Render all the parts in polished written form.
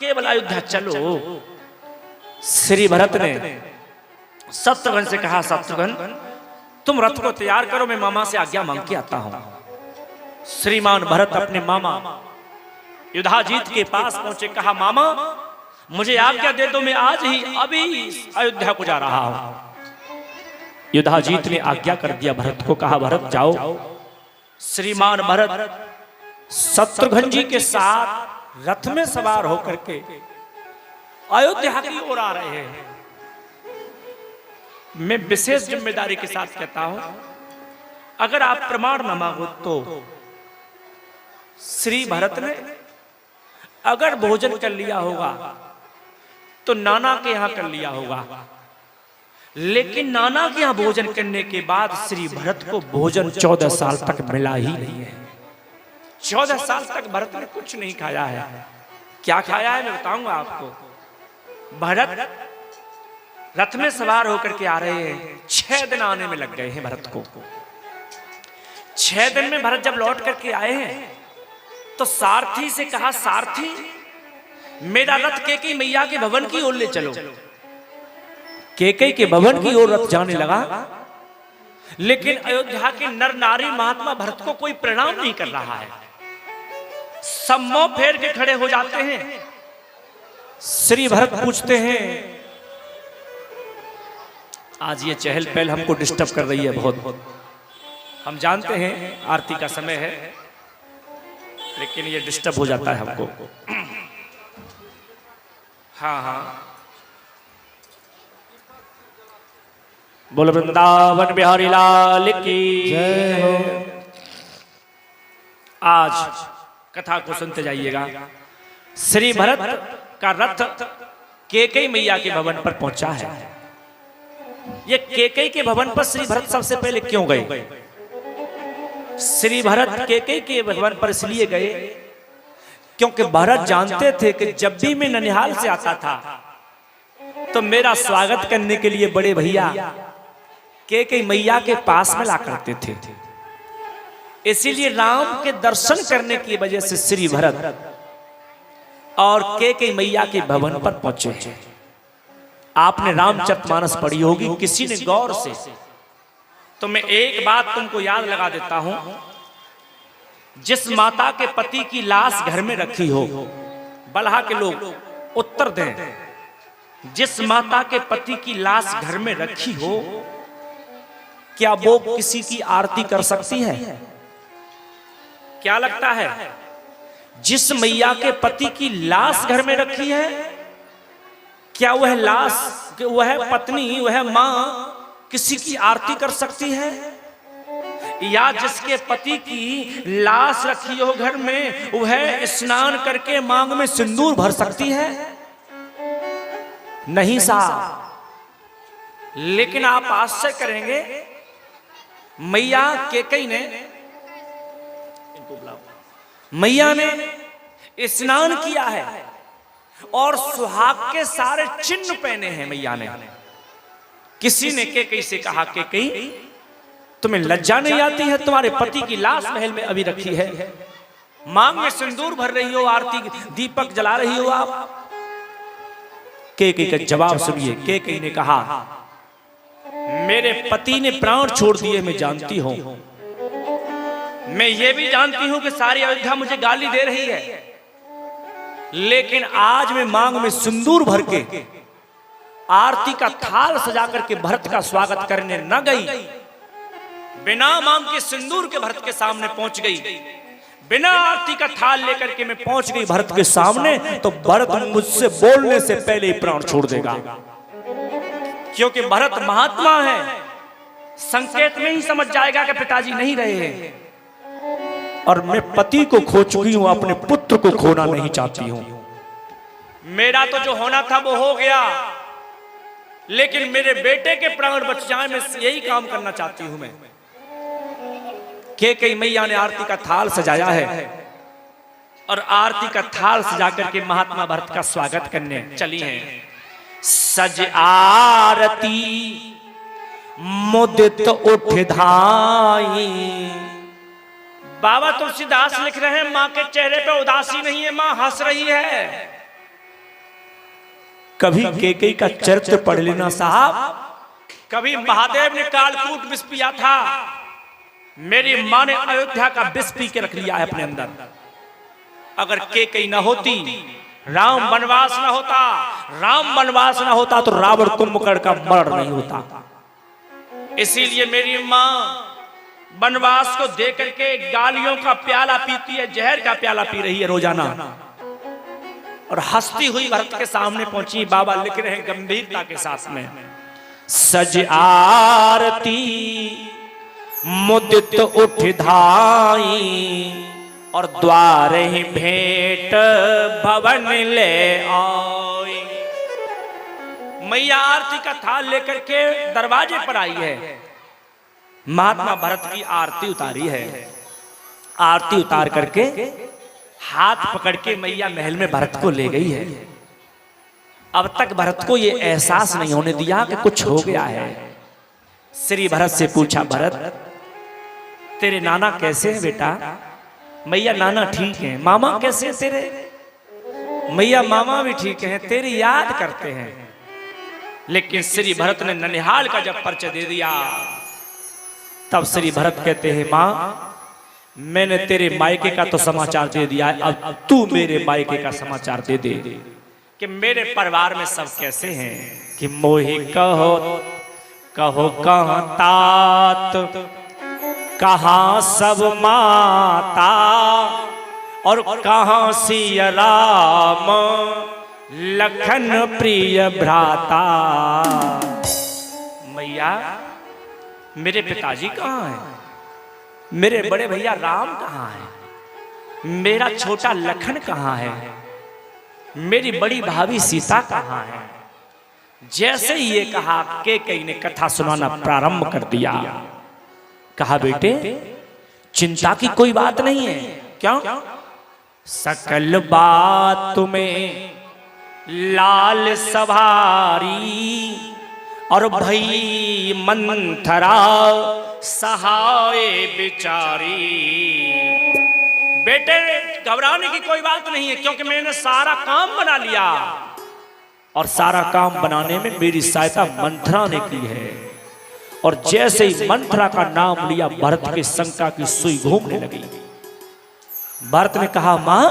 केवल अयोध्या चलो। श्री भरत ने शत्रुघ्न से कहा, शत्रुघ्न तुम रथ को तैयार करो, मैं मामा से आज्ञा मांग के आता हूं। श्रीमान भरत अपने मामा युधाजीत के पास पहुंचे, कहा मामा मुझे आज्ञा दे दो, मैं आज ही अभी अयोध्या को जा रहा हूं। युधाजीत ने आज्ञा कर दिया भरत को, कहा भरत जाओ। श्रीमान भरत शत्रुघ्न जी के साथ रथ में सवार होकर के अयोध्या की ओर आ रहे हैं। मैं विशेष जिम्मेदारी के साथ कहता हूं, अगर आप प्रमाण न मांगो तो श्री भरत ने अगर भोजन कर लिया होगा तो नाना के यहां कर लिया होगा, लेकिन नाना के यहां भोजन करने के बाद श्री भरत को भोजन 14 साल तक मिला ही नहीं है। 14 साल तक भरत ने कुछ नहीं खाया है। क्या खाया है मैं बताऊंगा आपको। भरत रथ में सवार होकर के आ रहे हैं, 6 दिन आने में लग गए हैं भरत को। 6 दिन में भरत जब लौट करके आए हैं तो सारथी से कहा, सारथी मेरा रथ कैकेयी मैया के भवन की ओर ले चलो। कैकेयी के भवन की ओर रथ जाने लगा, लेकिन अयोध्या के नर नारी महात्मा भरत को कोई प्रणाम नहीं कर रहा है। सब मुंह फेर के खड़े हो जाते हैं। श्री भरत पूछते हैं, आज ये चहल पहल हमको डिस्टर्ब कर रही है बहुत। हम जानते हैं आरती का समय है, लेकिन ये डिस्टर्ब हो जाता है हमको। हाँ, बोल वृंदावन बिहारी लाल की जय हो। आज कथा को सुनते जाइएगा। श्री भरत का रथ कैकेयी मैया के भवन पर पहुंचा है। ये कैकेयी के भवन पर श्री भरत सबसे पहले क्यों गए? श्री भरत कैकेयी के भवन पर इसलिए गए क्योंकि भरत जानते थे कि जब भी मैं ननिहाल से आता था तो मेरा स्वागत करने के लिए बड़े भैया कैकेयी मैया के पास में ला करते थे। इसीलिए राम के दर्शन करने की वजह से श्री भरत और कैकेयी मैया के भवन पर पहुंचे। आपने रामचरितमानस पढ़ी होगी किसी ने गौर से, तो मैं एक बात तुमको याद लगा देता हूं। जिस माता के पति की लाश घर में रखी हो, बलहा के लोग उत्तर दें, जिस माता के पति की लाश घर में रखी हो, क्या वो किसी की आरती कर सकती है? क्या लगता है? जिस मैया के पति की लाश घर में रखी है, क्या वह लाश, वह पत्नी, वह मां किसी की आरती कर सकती है? या जिसके पति की लाश रखी हो घर में, वह स्नान करके मांग में सिंदूर भर सकती है? नहीं साहब। लेकिन आप आश्चर्य करेंगे, मैया कैकेयी ने, मैया ने स्नान किया है और सुहाग के सारे चिन्ह पहने हैं मैया ने। किसी ने कैकेयी से कहा, कैकेयी तुम्हें लज्जा नहीं आती है? तुम्हारे पति की लाश महल में अभी रखी है, मांग में सिंदूर भर रही हो, आरती दीपक जला रही हो आप। कैकेयी का जवाब सुनिए। कैकेयी ने कहा, मेरे पति ने प्राण छोड़ दिए, मैं जानती हूं। मैं ये भी जानती हूं कि सारी अयोध्या मुझे गाली दे रही है, लेकिन आज मैं मांग में सिंदूर भर के आरती का थाल सजा करके भरत का स्वागत करने न गई, बिना मांग के सिंदूर के भरत के सामने पहुंच गई, बिना आरती का थाल लेकर के मैं पहुंच गई भरत के सामने, तो भरत मुझसे बोलने से पहले ही प्राण छोड़ देगा। क्योंकि भरत महात्मा है, संकेत में ही समझ जाएगा कि पिताजी नहीं रहे हैं, और मैं पति को खो चुकी हूं, अपने पुत्र को खोना नहीं चाहती हूं। मेरा तो जो होना था वो हो गया, लेकिन मेरे बेटे के प्राण बच जाए, मैं यही काम करना चाहती हूं। मैं कैकेयी मैया ने आरती का थाल सजाया है और आरती का थाल सजा करके महात्मा भरत का स्वागत करने चली हैं। सज आरती मुदित उठ धाई। बाबा तुलसीदास लिख रहे हैं, मां के चेहरे पे उदासी नहीं है, मां हंस रही है। कभी केकई का चरित्र पढ़ लेना साहब। कभी महादेव ने कालकूट विष पिया था, मेरी मां ने अयोध्या का विष पी के रख लिया है अपने अंदर। अगर केकई न होती, राम वनवास न होता, राम वनवास न होता तो रावण कुंभकर्ण का मरण नहीं होता। इसीलिए मेरी मां वनवास को देख करके गालियों का प्याला पीती है, जहर का प्याला पी रही है रोजाना, और हंसती हुई भरत के सामने पहुंची। बाबा लिख रहे हैं गंभीरता के साथ में, सज आरती मुदित उठ धाई, और द्वार ही भेंट भवन ले आई। मैया आरती का थाल लेकर के दरवाजे पर आई है। महात्मा भरत की आरती उतारी है। आरती उतार करके हाथ पकड़ के मैया महल में भरत को ले गई है। अब तक भरत को ये एहसास नहीं होने दिया कि कुछ हो गया है। श्री भरत से पूछा, भरत तेरे नाना कैसे हैं बेटा? मैया नाना ठीक हैं। मामा कैसे हैं तेरे? मैया मामा भी ठीक हैं, तेरी याद करते हैं। लेकिन श्री भरत ने ननिहाल का जब परिचय दे दिया, तब श्री भरत कहते हैं, मां मैंने तेरे मायके का तो समाचार दे दिया है, अब तू मेरे मायके का समाचार दे दे कि मेरे परिवार में सब कैसे हैं। कि मोहि कहो कहो कहाँ तात, कहाँ सब माता, और कहाँ सिया राम लखन प्रिय भ्राता। मैया मेरे पिताजी कहाँ हैं? मेरे बड़े भैया राम कहाँ हैं? मेरा छोटा लखन कहाँ है? मेरी बड़ी भाभी सीता कहाँ है? जैसे ही ये कहा, केकई ने कथा सुनाना प्रारंभ कर दिया। कहा, बेटे चिंता की कोई बात नहीं है। क्यों? सकल बात तुम्हें लाल सवारी, और भई मंथरा सहाय बिचारी। बेटे घबराने की कोई बात नहीं है, क्योंकि मैंने सारा काम बना लिया, और सारा काम बनाने में मेरी सहायता मंथरा ने की है। और जैसे ही मंथरा का नाम लिया, भरत के शंका की सुई घूमने लगी। भरत ने कहा, मां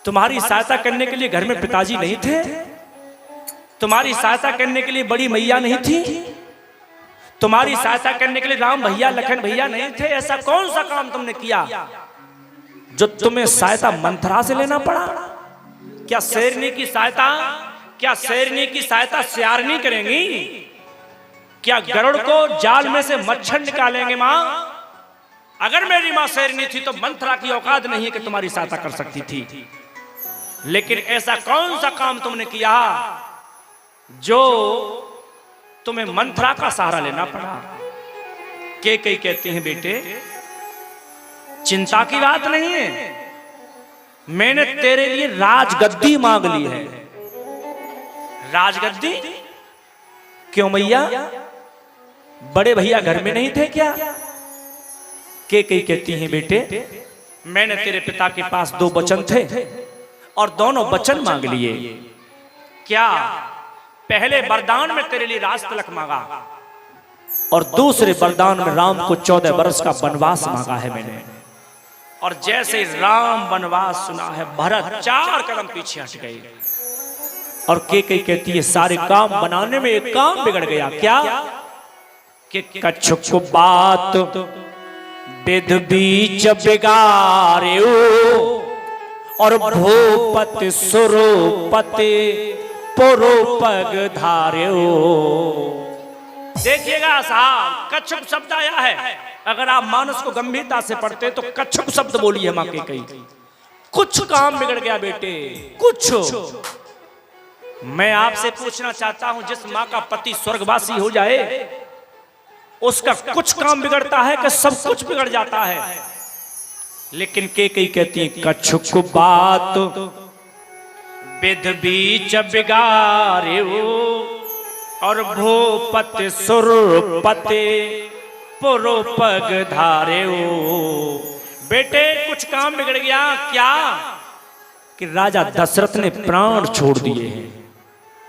तुम्हारी सहायता करने के लिए घर में पिताजी नहीं थे? तुम्हारी सहायता करने के लिए बड़ी मैया नहीं थी? तुम्हारी सहायता करने के लिए राम भैया लखन भैया नहीं थे? ऐसा कौन सा काम तुमने किया जो तुम्हें सहायता मंथरा से लेना पड़ा? क्या शेरनी की सहायता, क्या शेरनी की सहायता सियारनी करेंगी? क्या गरुड़ को जाल में से मच्छर निकालेंगे? मां अगर मेरी मां शेरनी थी तो मंथरा की औकात नहीं है कि तुम्हारी सहायता कर सकती थी। लेकिन ऐसा कौन सा काम तुमने किया जो तुम्हें मंथरा का सहारा लेना पड़ा? केकई कहते हैं, बेटे चिंता की बात नहीं है, मैंने तेरे लिए राजगद्दी मांग ली है। राजगद्दी? क्यों मैया, बड़े भैया घर में नहीं थे क्या? केकई कहती हैं, बेटे मैंने तेरे पिता के पास 2 वचन थे, और दोनों वचन मांग लिए। क्या? पहले वरदान में तेरे लिए राज तिलक मांगा, और दूसरे वरदान में राम को 14 वर्ष का वनवास मांगा है मैंने। और जैसे राम वनवास सुना है, भरत 4 कदम पीछे हट गए। और केकई कहती है, सारे काम बनाने में एक काम बिगड़ गया। क्या? कि कछु बात विध बीच बिगारे, और भूपत सुरोपति पुरोपग धार्यो। देखिएगा साहब, कच्छप शब्द आया है। अगर आप मानस को गंभीरता से पढ़ते तो कच्छप शब्द बोली है मां केकई। कुछ काम बिगड़ गया बेटे, कुछ। मैं आपसे पूछना चाहता हूं, जिस मां का पति स्वर्गवासी हो जाए उसका कुछ काम बिगड़ता है कि सब कुछ बिगड़ जाता है? लेकिन केकई कहती है, कछुक बात विध बीच बिगारे, और भूपत सुरपते पुरोपग धारे। बेटे कुछ काम बिगड़ गया। क्या? कि राजा दशरथ ने प्राण छोड़ दिए हैं।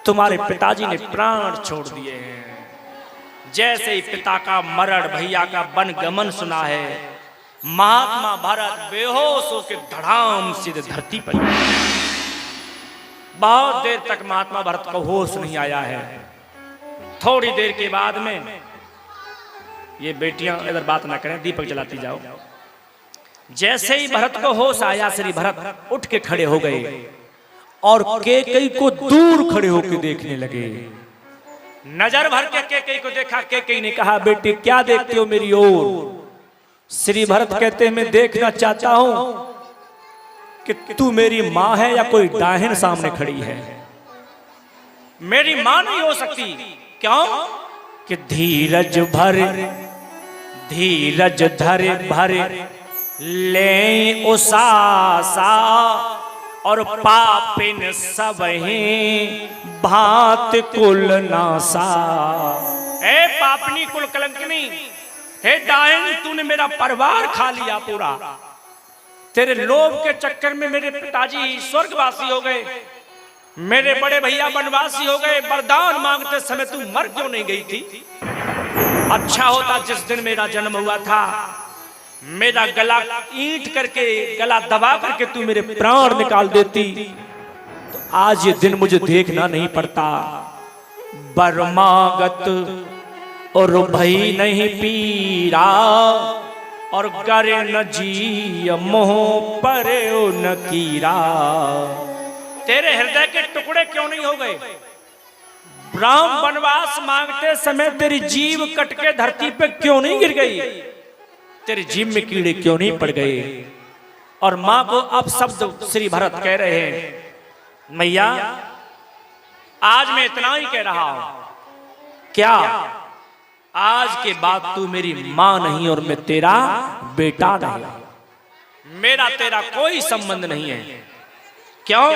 तुम्हारे पिताजी ने प्राण छोड़ दिए हैं। जैसे ही पिता का मरण, भैया का वनगमन सुना है, महात्मा भरत बेहोश होकर धड़ाम सीधे धरती पर। बहुत देर तक महात्मा भरत को होश नहीं आया है। थोड़ी देर के बाद में, ये बेटियां इधर बात ना करें, दीपक जलाती जाओ। जैसे ही भरत को होश आया, श्री भरत उठ के खड़े हो गए और कैकेयी को दूर खड़े होकर देखने लगे। नजर भर के कैकेयी को देखा। कैकेयी ने कहा, बेटी क्या देखते हो मेरी ओर? श्री भरत कहते हैं, मैं देखना चाहता हूं कि तू मेरी मां है या कोई डाहिन सामने खड़ी है। मेरी मां नहीं हो सकती। क्यों? कि धीरज धर भर ले उसासा और पापिन सबही भात कुल नासा। ए पापनी कुल कलंकनी, हे डायन, तूने मेरा परिवार खा लिया पूरा। तेरे लोभ के चक्कर में मेरे पिताजी स्वर्गवासी हो गए, मेरे बड़े भैया वनवासी हो गए। वरदान मांगते समय तू मर क्यों नहीं गई थी? अच्छा होता जिस दिन मेरा जन्म हुआ था, मेरा गला ईंट करके, गला दबा करके तू मेरे प्राण निकाल देती, तो आज ये दिन मुझे देखना नहीं पड़ता। बर्मागत और भई नहीं पीरा और करे न जी मोह पर न कीरा। तेरे हृदय के टुकड़े क्यों नहीं हो गए? राम वनवास मांगते समय तेरी जीव कट के धरती पे क्यों नहीं गिर गई? तेरी जीव में कीड़े क्यों नहीं पड़ गए? और मां को अब शब्द श्री भरत कह रहे हैं, मैया आज मैं इतना ही कह रहा हूं, क्या आज के बाद तू मेरी मां नहीं और मैं तेरा बेटा नहीं, मेरा तेरा कोई संबंध नहीं है। क्यों?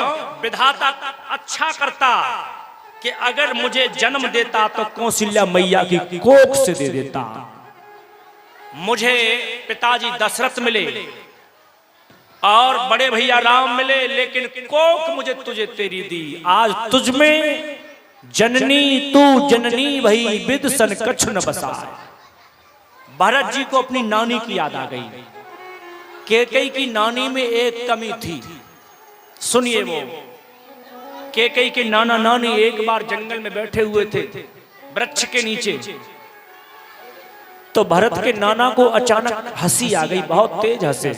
विधाता अच्छा करता कि अगर मुझे जन्म देता तो कौशल्या मैया की कोख से दे देता। मुझे पिताजी दशरथ मिले और बड़े भैया राम मिले, लेकिन कोख मुझे तुझे तेरी दी। आज तुझ में जननी तू जननी भई विद सन कछु न बसाए। भरत जी को अपनी नानी की याद आ गई। कैकेयी की नानी में एक कमी थी। सुनिए, वो कैकेयी के नाना नानी एक बार जंगल में बैठे हुए थे वृक्ष के नीचे, तो भरत के नाना को अचानक हंसी आ गई, बहुत तेज हंसे।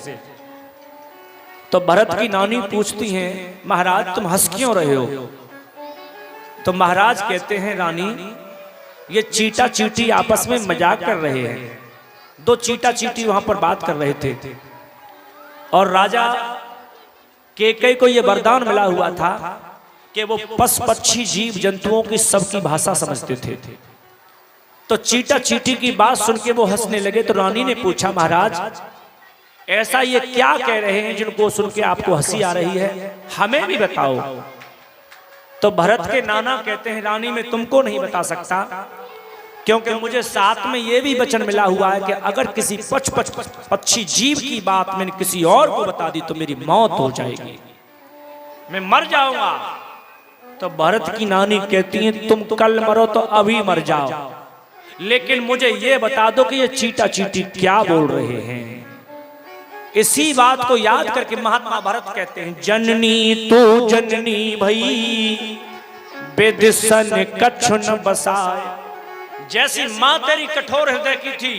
तो भरत की नानी पूछती हैं, महाराज तुम हंस क्यों रहे हो? तो महाराज कहते हैं, रानी ये चीटा चीटी आपस में मजाक कर रहे हैं। दो चीटा चीटी वहां पर बात कर रहे थे और राजा कैकेयी को यह वरदान मिला हुआ था कि वो पशु पक्षी जीव जंतुओं की सबकी भाषा समझते थे। तो चीटा चीटी की बात सुन के वो हंसने लगे। तो रानी ने पूछा, महाराज ऐसा ये क्या कह रहे हैं जिनको सुन के आपको हंसी आ रही है, हमें भी बताओ। तो भरत के नाना कहते हैं, रानी मैं तुमको नहीं बता सकता, क्योंकि मुझे साथ में ये भी वचन मिला हुआ है कि अगर किसी पक्षी जीव की बात मैंने किसी और को बता दी तो मेरी मौत हो जाएगी, मैं मर जाऊंगा। तो भरत की नानी कहती है, तुम कल मरो तो अभी मर जाओ, लेकिन मुझे ये बता दो कि ये चीटा चीटी क्या बोल रहे हैं। इसी बात को याद करके महात्मा भरत कहते हैं, जननी तू जननी भई विद सन कछु न बसाए। जैसी मां तेरी कठोर हृदय की थी,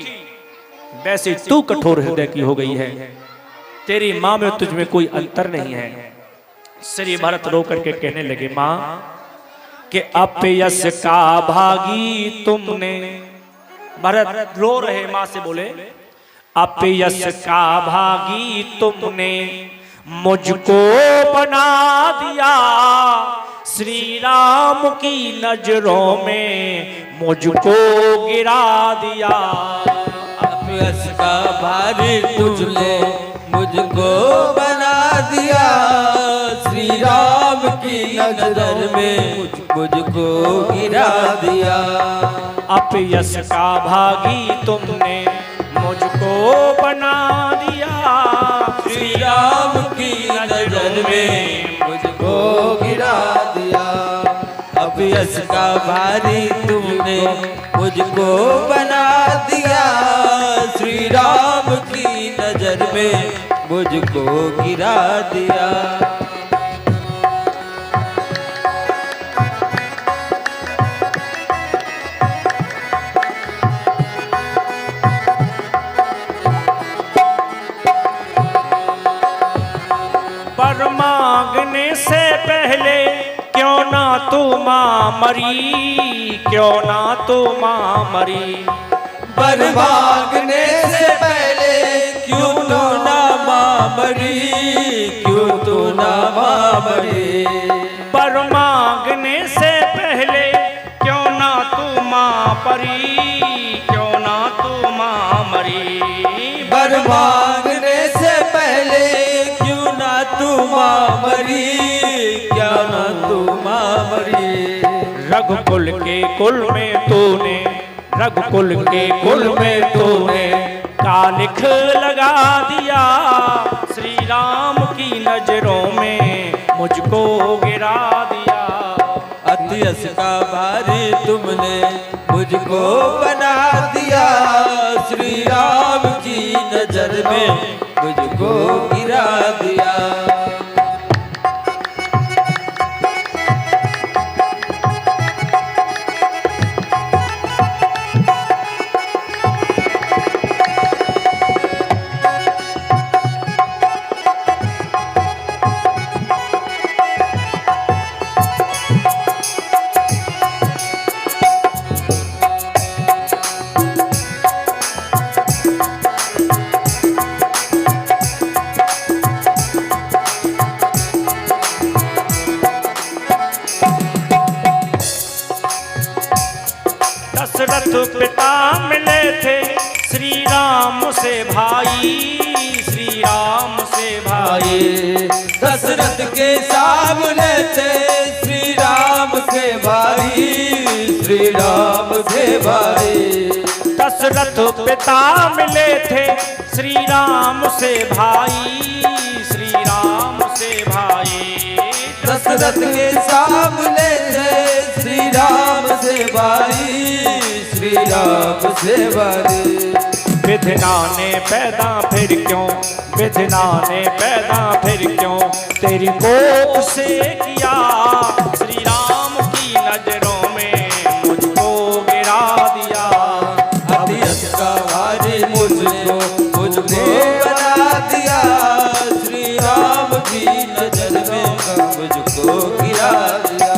वैसे तू कठोर हृदय की हो गई है। तेरी मां में तुझ में कोई अंतर नहीं है। श्री भरत रो करके कहने लगे, मां कि अपयश का भागी तुमने। भरत रो रहे मां से बोले, अपयश का भागी तुमने मुझको बना दिया, श्री राम की नजरों में मुझको गिरा दिया। अपयश का भारी तुमने मुझको बना दिया, श्री राम की नजर में मुझको गिरा दिया। अपयश का भागी तुमने मुझको बना दिया, श्री राम की नजर में मुझको गिरा दिया। अब अपयश का भारी तुमने मुझको बना दिया, श्री राम की नजर में मुझको गिरा दिया। वर मांगने से पहले क्यों ना तू माँ मरी, क्यों ना तू माँ मरी। वर मांगने से पहले क्यों तू ना माँ मरी, क्यों तू ना माँ मरी। वर मांगने से पहले क्यों ना तू माँ परी, क्यों ना तू माँ मरी। वर मांगने से पहले क्यों ना तू माँ मरी, क्या ना तू माँ मरी। रघुकुल के कुल में तूने, रघुकुल के कुल में तूने कालिख लगा दिया, श्री राम की नजरों में मुझको गिरा दिया। अपयश का भारी तुमने मुझको बना दिया, श्री राम की नजर में मुझको गिरा दिया। दशरथ पिता मिले थे श्री राम से भाई, श्री राम से भाई। दशरथ के सामने थे श्री राम के भाई, श्री राम के भाई। दशरथ पिता मिले थे श्री राम से भाई, श्री राम से भाई। दशरथ के सामने थे श्री राम से भाई, श्री राम से भाई। विधना ने पैदा फिर क्यों, विधना ने पैदा फिर क्यों तेरी कोख से किया, श्री राम की नजरों में मुझको गिरा दिया। अपयश का भारी मुझको बना दिया, श्री राम की नजर में मुझको गिरा दिया।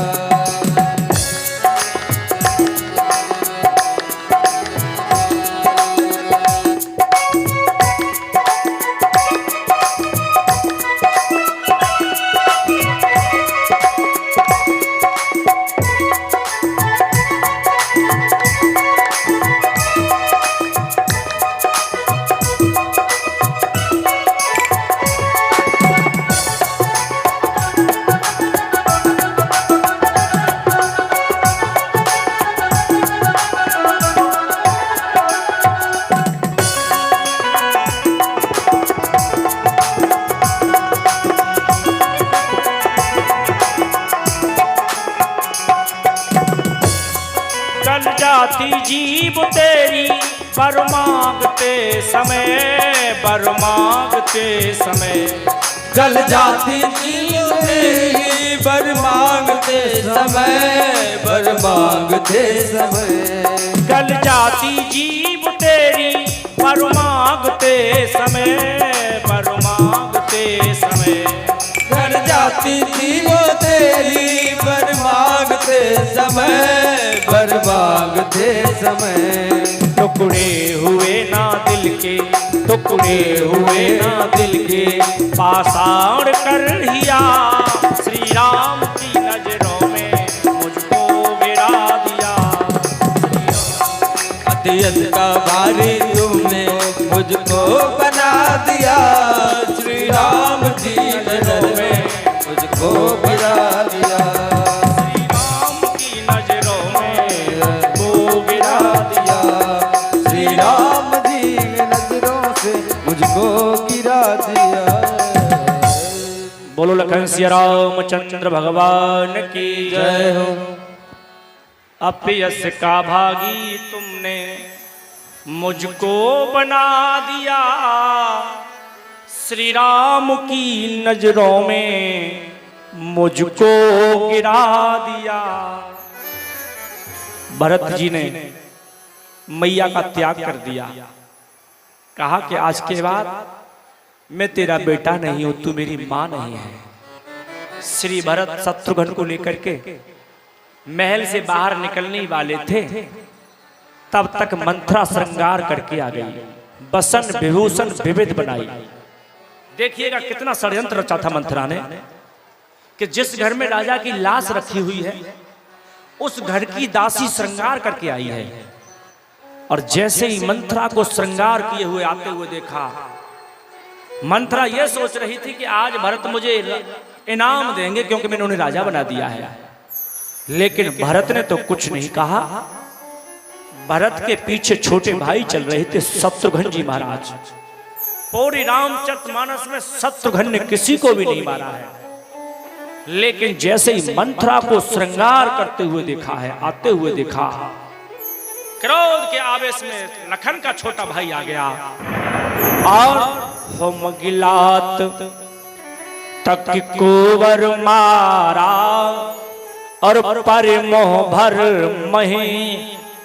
जाती जीव तेरी बर मांगते समय, बर मांगते समय। गल जाती जीव तेरी बर मांगते समय, बर मांगते समय। गल जाती जीव तेरी बर मांगते समय, बर मांगते समय। गल जाती जीव तेरी बर मांगते समय, बर मांगते समय। टुकड़े हुए ना दिल के, टुकड़े हुए ना दिल के पाषाण कर लिया, श्री राम की नजरों में मुझको गिरा दिया। अपयश का भारी तुमने मुझको बना दिया, श्री राम की नजर में मुझको गिरा दिया। श्री राम की नजरों में वो गिरा दिया, श्री राम जी की नजरों से मुझको गिरा दिया। बोलो लखन सिया रामचंद्र भगवान की जय हो। अपयश का भागी तुमने मुझको बना दिया, श्री राम की नजरों में मुझको गिरा दिया। भरत जी ने मैया का त्याग कर दिया, कहा कि आज के बाद मैं तेरा बेटा नहीं हूं, तू मेरी मां नहीं है। श्री भरत शत्रुघ्न को लेकर के महल से बाहर निकलने वाले थे, तब तक मंथरा श्रृंगार करके आ गई, बसन विभूषण विविध बनाई। देखिएगा कितना षड्यंत्र रचा था मंथरा ने कि जिस घर में राजा की लाश रखी हुई है उस घर की दासी श्रृंगार करके आई है। और जैसे ही मंथरा को श्रृंगार किए हुए आते हुए देखा, मंथरा यह सोच रही थी कि आज भरत मुझे इनाम देंगे क्योंकि मैंने उन्हें राजा बना दिया है। लेकिन भरत ने तो कुछ नहीं कहा। भरत के पीछे छोटे भाई चल रहे थे, शत्रुघ्न जी महाराज। पूरी रामचरितमानस में शत्रुघ्न ने किसी को भी नहीं मारा है, लेकिन जैसे ही मंथरा को श्रृंगार करते हुए देखा है, आते हुए देखा, क्रोध के आवेश में लखन का छोटा भाई आ गया और हम गिलात तक कुंवर मारा और पर मोह भर मही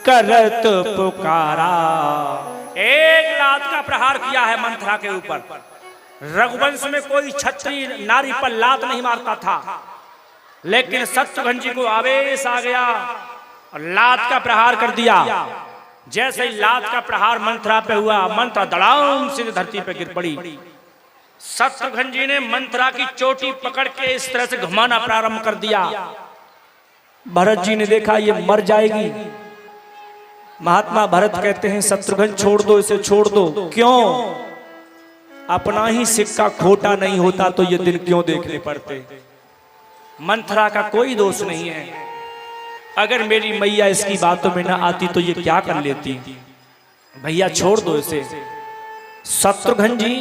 करत पुकारा। एक लात का प्रहार किया है मंथरा के ऊपर। रघुवंश में कोई क्षत्रिय नारी पर लात नहीं मारता था, लेकिन शत्रुघ्न जी को आवेश आ गया और लात का प्रहार कर दिया। जैसे ही लात का प्रहार मंथरा पे हुआ, मंथरा धड़ाम से धरती पे गिर पड़ी। शत्रुघ्न जी ने मंथरा की चोटी पकड़ के इस तरह से घुमाना प्रारंभ कर दिया। भरत जी ने देखा ये मर जाएगी। महात्मा भरत कहते हैं शत्रुघ्न छोड़ दो, इसे छोड़ दो। क्यों? अपना ही सिक्का खोटा नहीं होता तो ये दिन क्यों देखने पड़ते। मंथरा का कोई दोष नहीं है। अगर मेरी मैया इसकी बातों में ना आती तो ये क्या कर लेती। भैया छोड़ दो इसे। शत्रुघ्न जी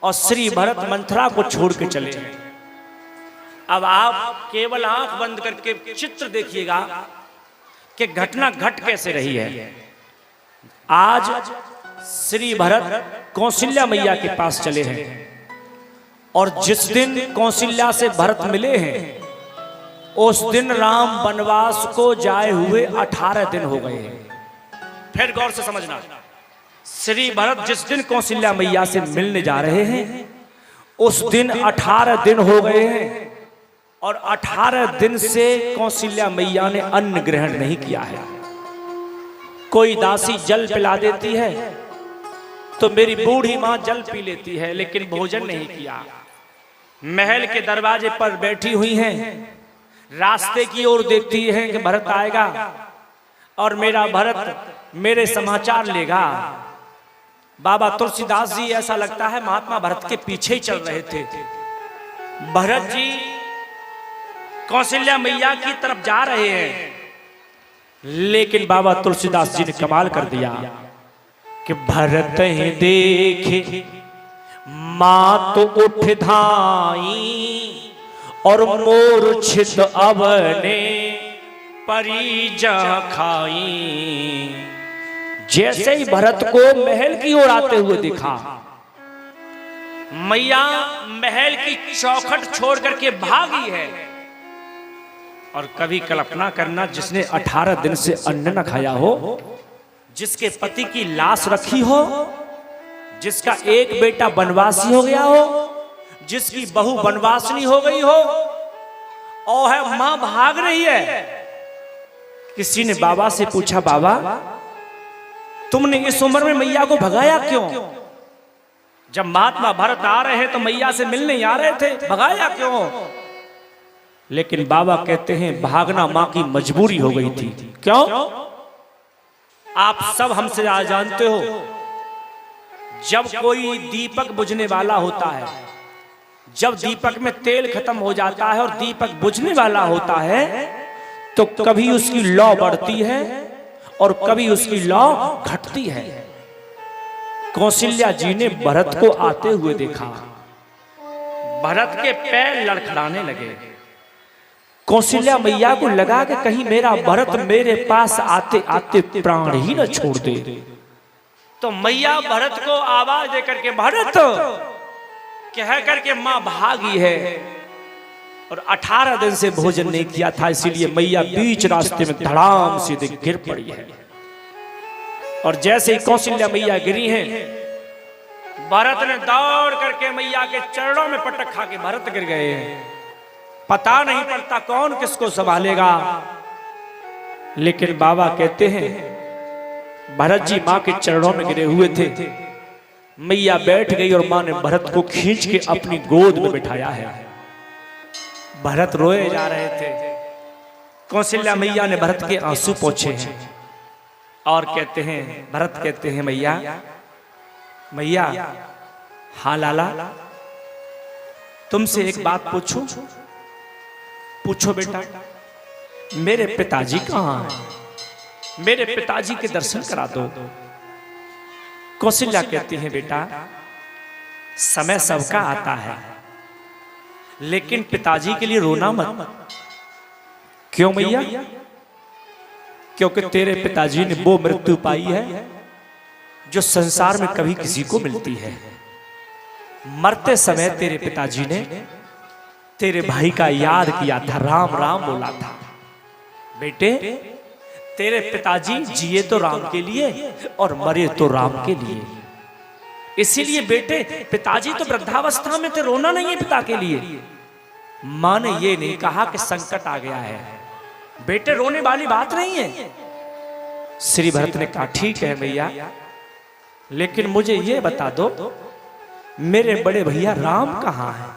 और श्री भरत मंथरा को छोड़ के चले। अब आप केवल आंख बंद करके चित्र देखिएगा कि घटना घट कैसे रही है। आज श्री भरत कौशल्या मैया के पास चले हैं और जिस दिन कौशल्या से भरत मिले हैं उस दिन राम वनवास को जाए हुए 18 दिन हो गए हैं। फिर गौर से समझना, श्री भरत जिस दिन कौशल्या मैया से मिलने जा रहे हैं उस दिन 18 दिन हो गए हैं और 18 दिन से कौशल्या मैया ने अन्न ग्रहण नहीं किया है। कोई दासी जल पिला देती है तो मेरी बूढ़ी मां जल पी लेती है, लेकिन भोजन नहीं किया। महल के दरवाजे पर बैठी हुई हैं, रास्ते की ओर देखती हैं कि भरत आएगा और मेरा भरत मेरे समाचार लेगा। बाबा तुलसीदास जी ऐसा लगता है महात्मा भरत के पीछे ही चल रहे थे। भरत जी कौशल्या मैया की तरफ जा रहे हैं, लेकिन बाबा तुलसीदास जी ने कमाल कर दिया कि भरत ही देखे मां तो उठ धाई और मूर्छित अवने परिजा खाई। जैसे ही भरत को महल की ओर आते हुए दिखा, मैया महल की चौखट छोड़ करके भागी है। और कभी कल्पना करना, जिसने 18 दिन से अन्न न खाया हो, जिसके पति की लाश रखी हो, जिसका एक बेटा वनवासी हो गया हो, जिसकी बहू वनवासिनी हो गई हो और है मां भाग रही है। किसी ने बाबा से पूछा, बाबा तुमने इस उम्र में मैया को भगाया क्यों? जब महात्मा भरत आ रहे तो मैया से मिलने आ रहे थे, भगाया क्यों? लेकिन बाबा कहते हैं भागना मां की मजबूरी हो गई थी। क्यों? आप सब हमसे आज जानते हो, जब कोई दीपक बुझने वाला होता है, जब दीपक में तेल खत्म हो जाता है और दीपक बुझने वाला होता है, तो कभी उसकी लौ बढ़ती है और कभी उसकी लौ घटती है। कौशल्या जी ने भरत को आते हुए देखा, भरत के पैर लड़खड़ाने लगे। कौशल्या मैया को लगा कि कहीं मेरा भरत मेरे पास आते आते प्राण ही न छोड़ दे। तो मैया भरत को आवाज दे करके भरत कह करके मां भागी है, और 18 दिन से भोजन नहीं किया था, इसीलिए मैया बीच रास्ते में धड़ाम सीधे गिर पड़ी है। और जैसे ही कौशल्या मैया गिरी हैं, भरत ने दौड़ करके मैया के चरणों में पटक खा के भरत गिर गए हैं। पता नहीं पड़ता कौन किसको संभालेगा, लेकिन बाबा कहते हैं भरत जी मां के चरणों में गिरे हुए थे। मैया बैठ गई और मां ने भरत को खींच के अपनी गोद में बिठाया है। भरत रोए जा रहे थे। कौशल्या मैया ने भरत के आंसू पोंछे हैं और कहते हैं, भरत कहते हैं मैया मैया हाँ लाला, तुमसे एक बात पूछूं? पूछो बेटा। मेरे पिताजी कहाँ हैं? मेरे पिताजी के दर्शन करा दो। कौशल्या कहती है बेटा समय सबका आता है, लेकिन पिताजी के लिए रोना मत। क्यों मैया? क्योंकि तेरे पिताजी ने वो मृत्यु पाई है जो संसार में कभी किसी को मिलती है। मरते समय तेरे पिताजी ने तेरे भाई का याद किया था, राम राम बोला था। बेटे तेरे पिताजी जिए तो राम के लिए और मरे तो राम के लिए, इसीलिए बेटे पिताजी तो वृद्धावस्था में थे, रोना नहीं है पिता के लिए। मां ने ये नहीं कहा कि संकट आ गया है, बेटे रोने वाली बात नहीं है। श्री भरत ने कहा ठीक है मैया, लेकिन मुझे ये बता दो मेरे बड़े भैया राम कहाँ है?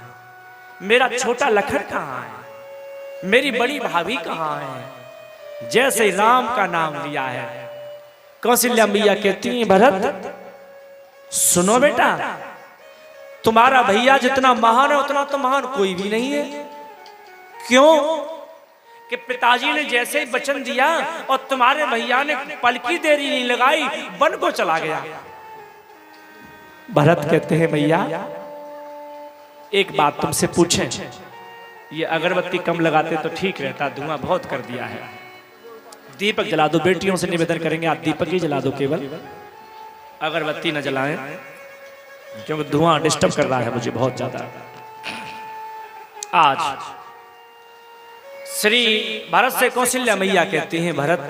मेरा छोटा लखन कहाँ है? मेरी बड़ी भाभी कहाँ है? जैसे राम का नाम लिया है, कौशल्या मैया कहती है भरत सुनो बेटा, तुम्हारा भैया जितना महान है उतना तो महान कोई भी नहीं है। क्यों? कि पिताजी ने जैसे ही वचन दिया और तुम्हारे भैया ने पल की देरी नहीं लगाई, वन को चला गया। भरत कहते हैं मैया एक बात तुमसे पूछें? ये अगरबत्ती कम लगाते तो ठीक रहता, धुआं बहुत कर दिया है। दीपक जला दो, बेटियों से निवेदन करेंगे आप दीपक ही जला दो, केवल अगरबत्ती न जलाएं, क्योंकि धुआं डिस्टर्ब कर रहा है मुझे बहुत ज्यादा। आज श्री भरत से कौशल्या मैया कहती हैं भरत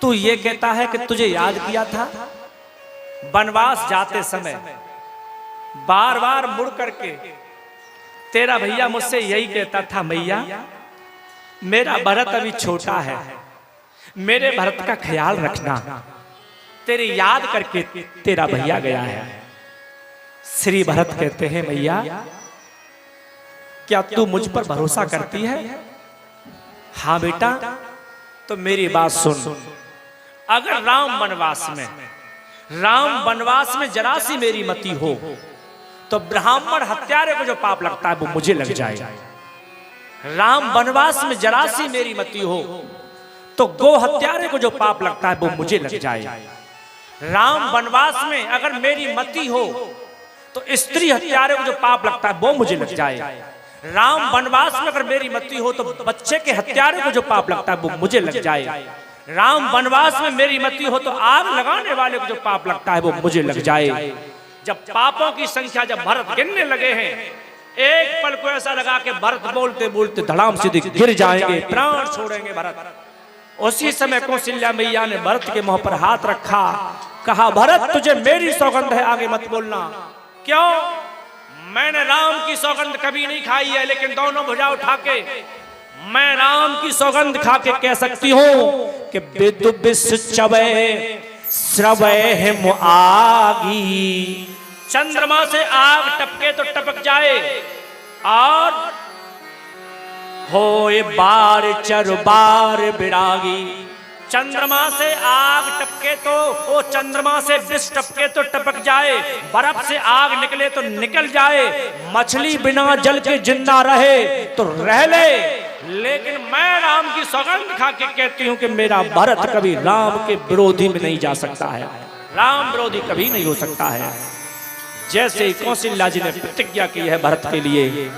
तू ये कहता है कि तुझे याद किया था वनवास जाते समय, बार बार मुड़ करके तेरा भैया मुझसे यही कहता था मैया मेरा भरत अभी छोटा है, मेरे भरत का ख्याल रखना, तेरी याद करके तेरा भैया गया है। श्री भरत कहते हैं मैया क्या तू मुझ पर भरोसा करती है? हाँ बेटा, तो मेरी बात सुन। अगर राम वनवास में जरा सी मेरी मति हो तो ब्राह्मण हत्यारे को जो पाप लगता है वो मुझे लग जाए। राम वनवास में जरा सी मेरी मति हो तो गो हत्यारे को जो पाप लगता है वो मुझे लग जाए। राम वनवास में अगर मेरी मति हो तो स्त्री हत्यारे को जो पाप लगता है वो मुझे लग जाए। राम वनवास में अगर मेरी मति हो तो बच्चे के हत्यारे को जो पाप लगता है वो मुझे लग जाए। राम वनवास में मेरी मति हो तो आग लगाने वाले को जो पाप लगता है वो मुझे लग जाए। जब पापों की संख्या जब भरत गिनने लगे हैं, एक पल को ऐसा लगा कि भरत बोलते बोलते धड़ाम सीधे गिर जाएंगे, प्राण छोड़ेंगे भरत। उसी समय कौशल्या मैया ने भरत के मुंह पर हाथ रखा, कहा भरत तुझे मेरी सौगंध है आगे मत बोलना। क्यों? मैंने राम की सौगंध कभी नहीं खाई है, लेकिन दोनों भुजा उठा के मैं राम की सौगंध खा के कह सकती हूं कि विदु विष चवे श्रवे आगी। चंद्रमा से आग टपके तो टपक जाए और होए बार चर बार बिरागी। चंद्रमा से आग टपके तो वो चंद्रमा से विष टपके तो टपक जाए, बर्फ से आग निकले तो निकल जाए, मछली बिना जल के जिंदा रहे तो रह ले, लेकिन मैं राम की सौगंध खा के कहती हूं कि मेरा भरत कभी राम के विरोधी में नहीं जा सकता है, राम विरोधी कभी नहीं हो सकता है। जैसे कौशल्या जी ने प्रतिज्ञा की है भरत के लिए,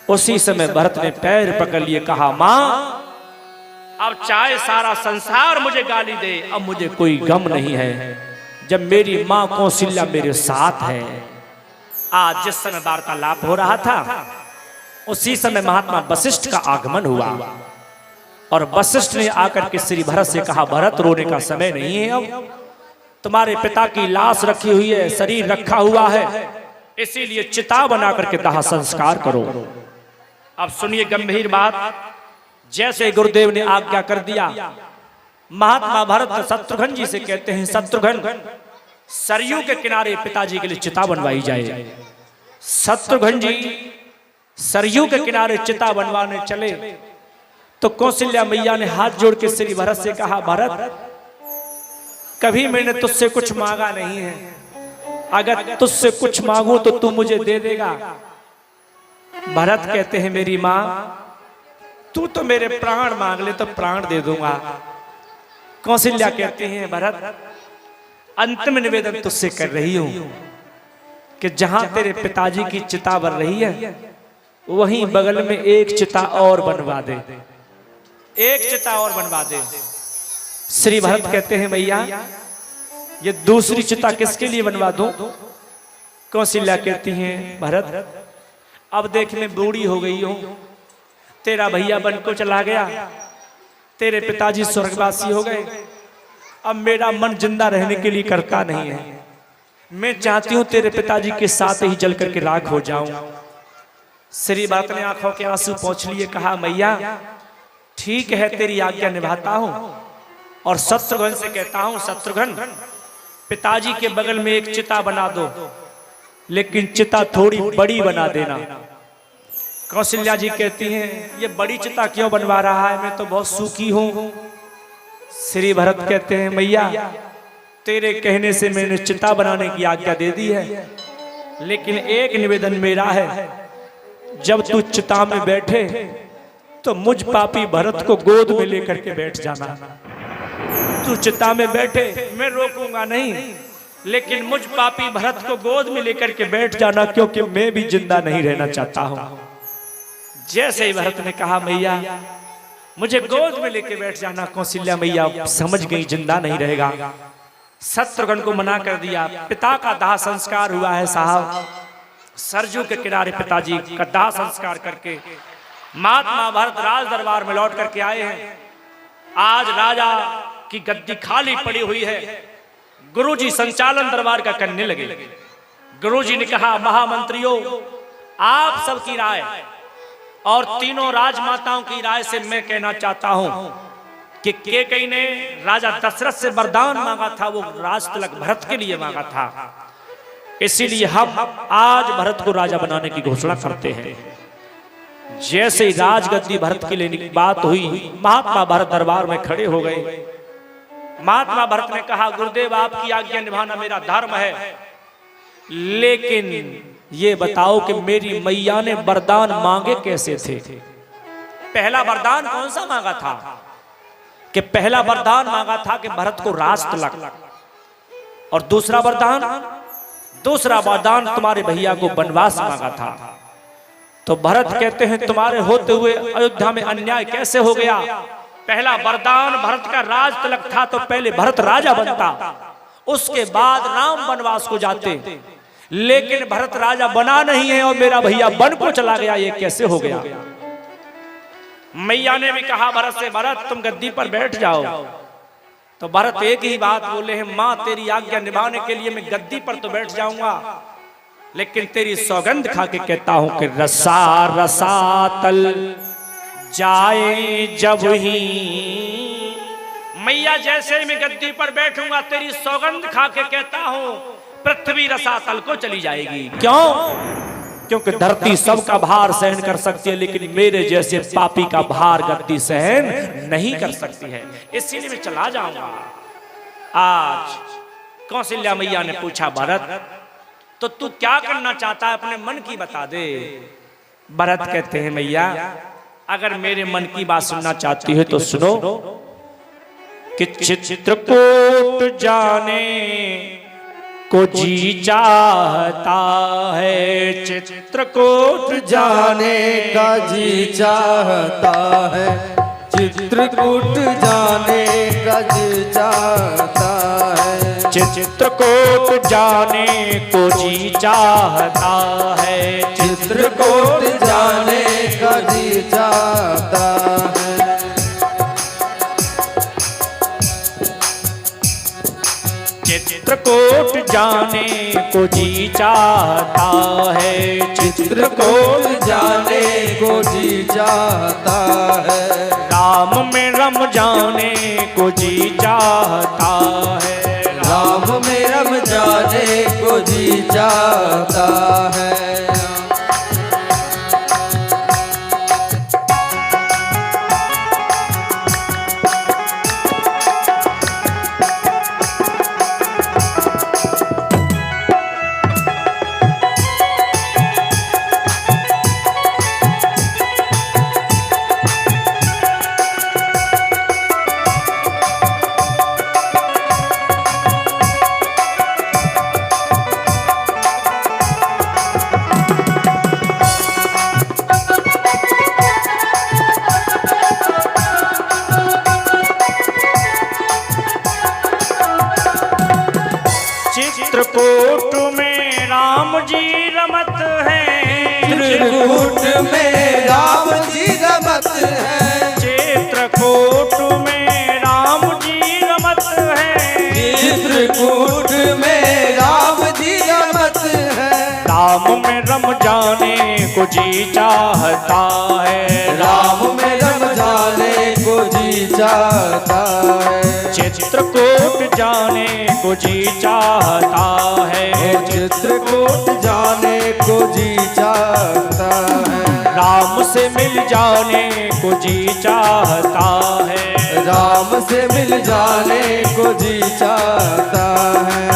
उसी समय भरत ने पैर पकड़ लिए, कहा मां अब चाहे सारा संसार मुझे गाली दे, अब मुझे कोई गम नहीं है, जब मेरी मां कौशल्या मेरे साथ है। आज जिस समय वार्तालाप हो रहा था उसी समय महात्मा वशिष्ठ का आगमन हुआ और वशिष्ठ ने आकर के श्री भरत से कहा, भरत रोने का समय नहीं है, अब तुम्हारे पिता की लाश रखी हुई है, शरीर रखा हुआ है, इसीलिए चिता बना करके दाह संस्कार करो। अब सुनिए गंभीर बात, जैसे गुरुदेव ने आज्ञा कर दिया, महात्मा भरत शत्रुघ्न जी से कहते हैं, शत्रुघ्न सरयू के किनारे पिताजी के लिए चिता बनवाई जाए। शत्रुघ्न जी सरयू के किनारे चिता बनवाने चले तो कौशल्या मैया ने हाथ जोड़ के श्री भरत से कहा, भरत कभी मैंने तुझसे कुछ मांगा नहीं है, अगर तुझसे कुछ मांगू तो तू मुझे दे देगा। भरत कहते हैं, मेरी मां तू तो मेरे प्राण मांग ले तो प्राण दे दूंगा। कौशल्या कहते हैं, भरत अंतिम निवेदन तुझसे कर रही हूं कि जहां तेरे पिताजी की चिता बन रही है वहीं बगल में एक चिता और बनवा दे, एक चिता और बनवा दे। श्री भरत कहते हैं, मैया ये दूसरी चिता किसके लिए बनवा दूं? कौशल्या कहती हैं, भरत अब देख मैं बूढ़ी हो गई हूं, तेरा भैया बन को चला गया, तेरे पिताजी स्वर्गवासी हो गए, अब मेरा मन जिंदा रहने के लिए करता नहीं है, मैं चाहती हूं तेरे पिताजी के साथ ही जल करके राख हो जाऊं। श्री भरत ने आंखों के आंसू पोंछ लिए, कहा, मैया ठीक है तेरी आज्ञा निभाता हूं। और शत्रुघ्न से कहता हूं, शत्रुघ्न पिताजी के बगल में एक चिता बना दो, लेकिन चिता थोड़ी बड़ी बना देना। कौशल्या जी कहती हैं, ये बड़ी चिता क्यों बनवा रहा है, मैं तो बहुत सूखी हूं। श्री भरत कहते हैं, मैया तेरे कहने से मैंने चिता बनाने की आज्ञा दे दी है, लेकिन एक निवेदन मेरा है, जब तू चिता में बैठे तो मुझ पापी भरत को गोद में लेकर के बैठ जाना। तू चिता में बैठे मैं रोकूंगा नहीं, लेकिन मुझ पापी भरत को गोद में लेकर के बैठ जाना, क्योंकि मैं भी जिंदा नहीं रहना चाहता हूं। जैसे ही भरत ने कहा, मैया मुझे गोद में लेके बैठ जाना, कौशल्या मैया समझ गई जिंदा नहीं रहेगा। शत्रुघ्न को मना कर दिया। पिता का दाह संस्कार हुआ है साहब, सरजू के किनारे पिताजी का दाह संस्कार करके महात्मा भरत राज दरबार में लौट करके आए हैं। आज राजा की गद्दी खाली पड़ी हुई है। गुरुजी संचालन दरबार का करने लगे। गुरुजी ने कहा, महामंत्रियों आप सबकी राय और तीनों राजमाताओं की राय से मैं कहना चाहता हूं कि केकई ने राजा दशरथ से वरदान मांगा था, वो राज तिलक भरत के लिए मांगा था, इसीलिए हम आज भरत को राजा बनाने की घोषणा करते हैं। जैसे ही राजगद्दी भरत के लिए बात हुई, महात्मा भरत दरबार में खड़े हो गए। महात्मा भरत ने कहा, गुरुदेव आपकी आज्ञा निभाना मेरा धर्म है, लेकिन ये बताओ कि मेरी मैया ने वरदान मांगे कैसे थे? पहला वरदान कौन सा मांगा था? कि पहला वरदान मांगा था कि भरत को राज तिलक, और दूसरा वरदान तुम्हारे भैया को वनवास मांगा था। तो भरत कहते हैं, तुम्हारे होते हुए अयोध्या में अन्याय कैसे हो गया? पहला वरदान भरत का राज तिलक था, तो पहले भरत राजा बनता, उसके बाद राम वनवास को जाते, लेकिन भरत राजा बना नहीं है और मेरा भैया वन को चला गया, ये कैसे हो गया? मैया ने भी कहा भरत से, भरत तुम गद्दी पर बैठ जाओ। तो भरत एक ही बात बोले हैं, मां तेरी आज्ञा निभाने के लिए मैं गद्दी पर तो बैठ जाऊंगा, लेकिन तेरी सौगंध खा के कहता हूं कि रसा रसातल जाए जब ही। मैया जैसे ही मैं गद्दी पर बैठूंगा, तेरी सौगंध खा के कहता हूं पृथ्वी रसातल को चली जाएगी। क्यों? क्योंकि धरती सबका भार सहन कर सकती है, लेकिन मेरे जैसे पापी का भार गद्दी सहन नहीं कर सकती है, इसीलिए मैं चला जाऊंगा। आज कौशल्या मैया ने पूछा, भरत तो तू क्या करना चाहता है, अपने मन की बता दे। भरत कहते हैं, मैया अगर मेरे मन की बात सुनना चाहती है तो सुनो कि चित्रकूट जाने को जी चाहता है, चित्रकूट जाने का जी चाहता है, चित्रकूट जाने का जी चाहता है, चित्रकूट जाने को जी चाहता है, चित्रकूट जाने का जी चाहता है। चित्रकूट जाने को जी चाहता है, चित्रकूट जाने को जी चाहता है, राम में रम जाने को जी चाहता है, राम में रम जाने को जी चाहता है। चित्रकूट में राम जी रमत है, चित्रकूट में राम जी रमत है, चित्रकूट में राम जी रमत है, चित्रकूट में राम जी रमत है, राम में रम जाने को जी चाहता है, राम में रम जाने को जी चाहता है, चित्रकूट जाने को जी चाहता है, चित्रकूट जाने को जी चाहता है, राम से मिल जाने को जी चाहता है, राम से मिल जाने को जी चाहता है।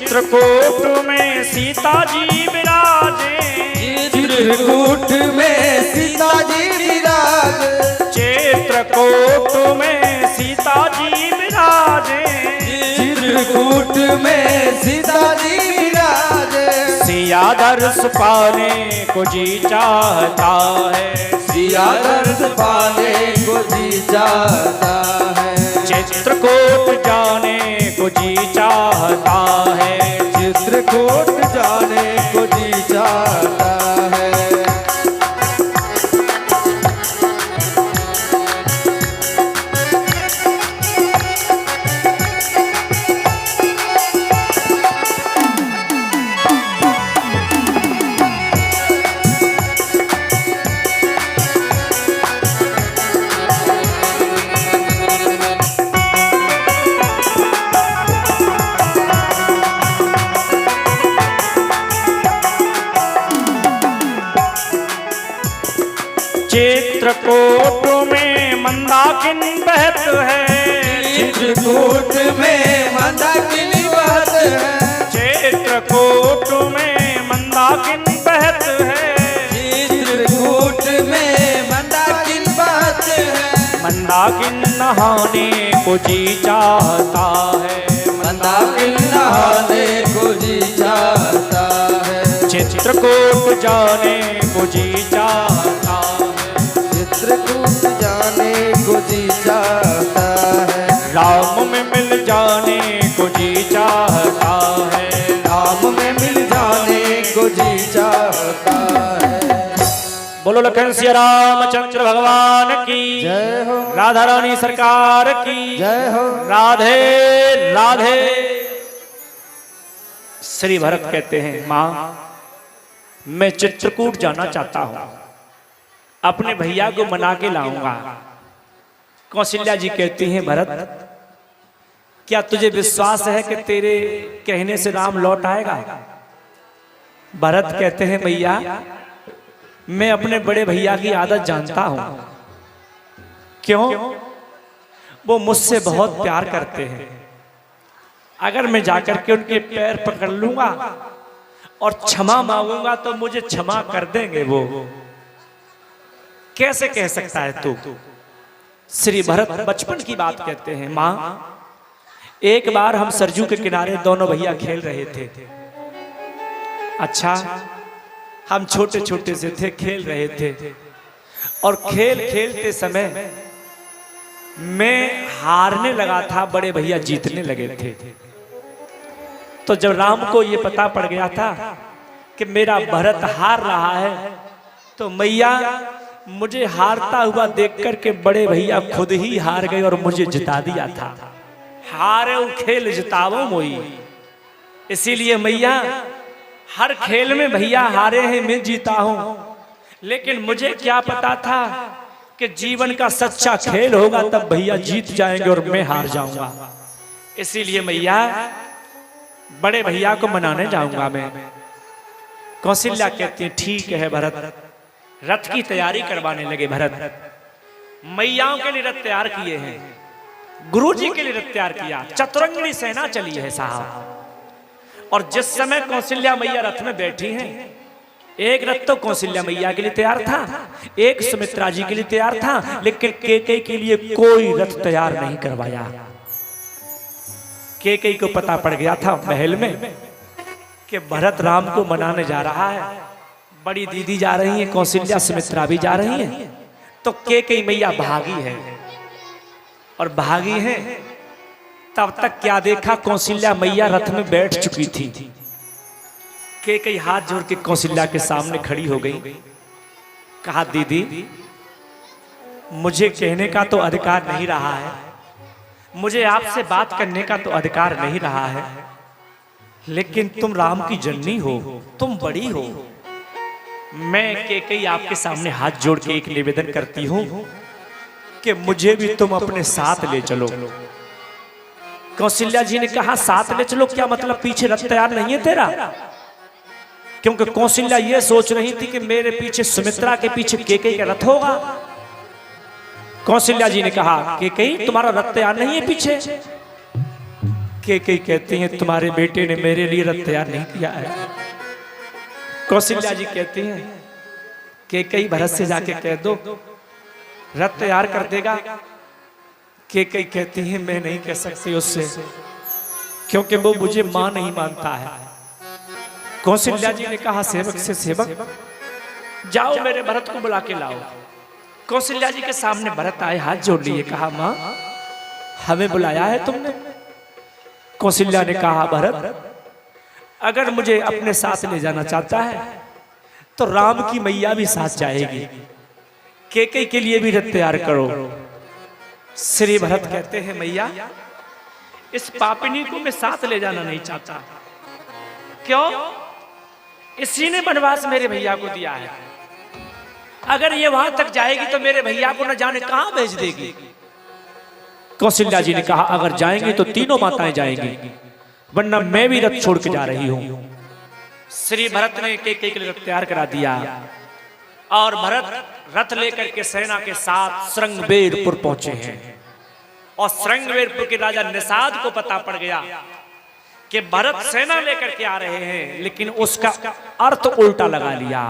चित्रकूट में सीता जी विराजे, चित्रकूट में सीता जी विराजे, चित्रकूट में सीता जी विराजे, चित्रकूट में सीता जी विराजे, सिया दर्श पाने को जी चाहता है, सिया दर्श पाने को जी चाहता है, चित्रकूट जाने को जी चाहता है, चित्रकूट जाने को जी चाहता है। चित्रकूट में मंदाकिनी बहत है, चित्रकूट में मंदाकिनी बहत है, चित्रकूट में मंदाकिनी बहत है, चित्रकूट में मंदाकिनी बहत है, मंदाकिनी नहाने को जी चाहता है, मंदाकिनी नहाने को जी चाहता है, चित्रकूट जाने को जी चाहता है, चित्रकूट जाने को जी चाहता है, राम में मिल जाने को जी चाहता है, राम में मिल जाने को जी चाहता है। बोलो बोलो लखन सिया रामचंद्र भगवान की जय हो। राधा रानी सरकार की जय हो। राधे राधे। श्री भरत कहते हैं मां मैं चित्रकूट जाना चाहता हूं, अपने भैया को मना के लाऊंगा। कौशल्या जी कहती हैं भरत क्या तुझे विश्वास है कि तेरे कहने से राम लौट आएगा? भरत कहते हैं भैया मैं अपने बड़े भैया की आदत जानता हूं। क्यों? वो मुझसे बहुत प्यार करते हैं। अगर मैं जाकर के उनके पैर पकड़ लूंगा और क्षमा मांगूंगा तो मुझे क्षमा कर देंगे वो। कैसे कह सकता है तू? श्री भरत बचपन की बात कहते हैं मां एक बार हम सरजू के किनारे दोनों भैया खेल रहे थे। अच्छा हम छोटे छोटे से थे, खेल रहे थे और खेल खेलते समय मैं हारने लगा था, बड़े भैया जीतने लगे थे। तो जब राम को ये पता पड़ गया था कि मेरा भरत हार रहा है तो मैया मुझे हारता हुआ देख करके बड़े भैया खुद ही हार गए और मुझे जिता दिया था। हारे खेल जितावो मोई। इसीलिए मैया हर खेल में भैया हारे हैं मैं जीता हूं, लेकिन मुझे क्या पता था कि जीवन का सच्चा खेल होगा तब भैया जीत जाएंगे और मैं हार जाऊंगा। इसीलिए मैया बड़े भैया को मनाने जाऊंगा मैं। कौशल्या कहती है ठीक है भरत। रथ की तैयारी करवाने लगे भरत। मैयाओं के लिए रथ तैयार किए हैं, गुरु जी के लिए रथ तैयार किया, चतुरंगिणी सेना चली है साहब। और जिस समय कौशल्या मैया रथ में बैठी हैं, एक रथ तो कौशल्या मैया के लिए तैयार था, एक सुमित्रा जी के लिए तैयार था, लेकिन केकई के लिए कोई रथ तैयार नहीं करवाया। केकई को पता पड़ गया था महल में कि भरत राम को मनाने जा रहा है। बड़ी दीदी जा रही है, कौशल्या सुमित्रा भी जा रही है। तो केकई मैया भागी है और भागी है। तब तक क्या देखा, कौशल्या मैया रथ में बैठ चुकी थी। केकई हाथ जोड़ के कौशल्या के सामने खड़ी हो गई। कहा दीदी मुझे कहने का तो अधिकार नहीं रहा है, मुझे आपसे बात करने का तो अधिकार नहीं रहा है, लेकिन तुम राम की जननी हो, तुम बड़ी हो। मैं केकई आपके सामने हाथ जोड़ के एक निवेदन करती हूं कि मुझे भी तुम अपने साथ ले चलो। कौशल्या जी ने कहा साथ ले चलो क्या मतलब, पीछे रथ तैयार नहीं है तेरा? क्योंकि कौशल्या ये सोच रही थी कि मेरे पीछे सुमित्रा के पीछे केकई का रथ होगा। कौशल्या जी ने कहा केकई तुम्हारा रथ तैयार नहीं है पीछे? केकई कहती हैं तुम्हारे बेटे ने मेरे लिए रथ तैयार नहीं किया है। कौशल्या जी कहती हैं केकई भरत से जाके कह दो रथ तैयार कर देगा। केकई कहती है मैं नहीं कह सकती उससे, क्योंकि वो मुझे मां नहीं मानता है। कौशल्या जी ने कहा सेवक से सेवक जाओ मेरे भरत को बुला के लाओ। कौशल्या जी के सामने भरत आए, हाथ जोड़ लिए, कहा मां हमें बुलाया है तुमने? कौशल्या ने कहा भरत अगर मुझे अपने साथ ले जाना चाहता है तो राम की मैया भी साथ जाएगी, केकई के लिए भी रथ तैयार करो। श्री भरत कहते हैं मैया इस पापिनी को मैं साथ ले जाना नहीं चाहता। क्यों? इसी ने वनवास मेरे भैया को दिया है। अगर ये वहां तक जाएगी तो मेरे भैया को न जाने कहां भेज देगी। कौशल्या जी ने कहा अगर जाएंगी तो तीनों माताएं जाएंगी, वरना मैं भी रथ छोड़ के जा रही हूं। श्री भरत ने केकई के लिए रथ तैयार करा दिया और भरत रथ लेकर के सेना के साथ श्रृंगवेरपुर पहुंचे हैं। और श्रृंगवेरपुर के राजा निषाद को पता पड़ गया कि भरत सेना लेकर के आ रहे हैं, लेकिन उसका अर्थ उल्टा लगा लिया।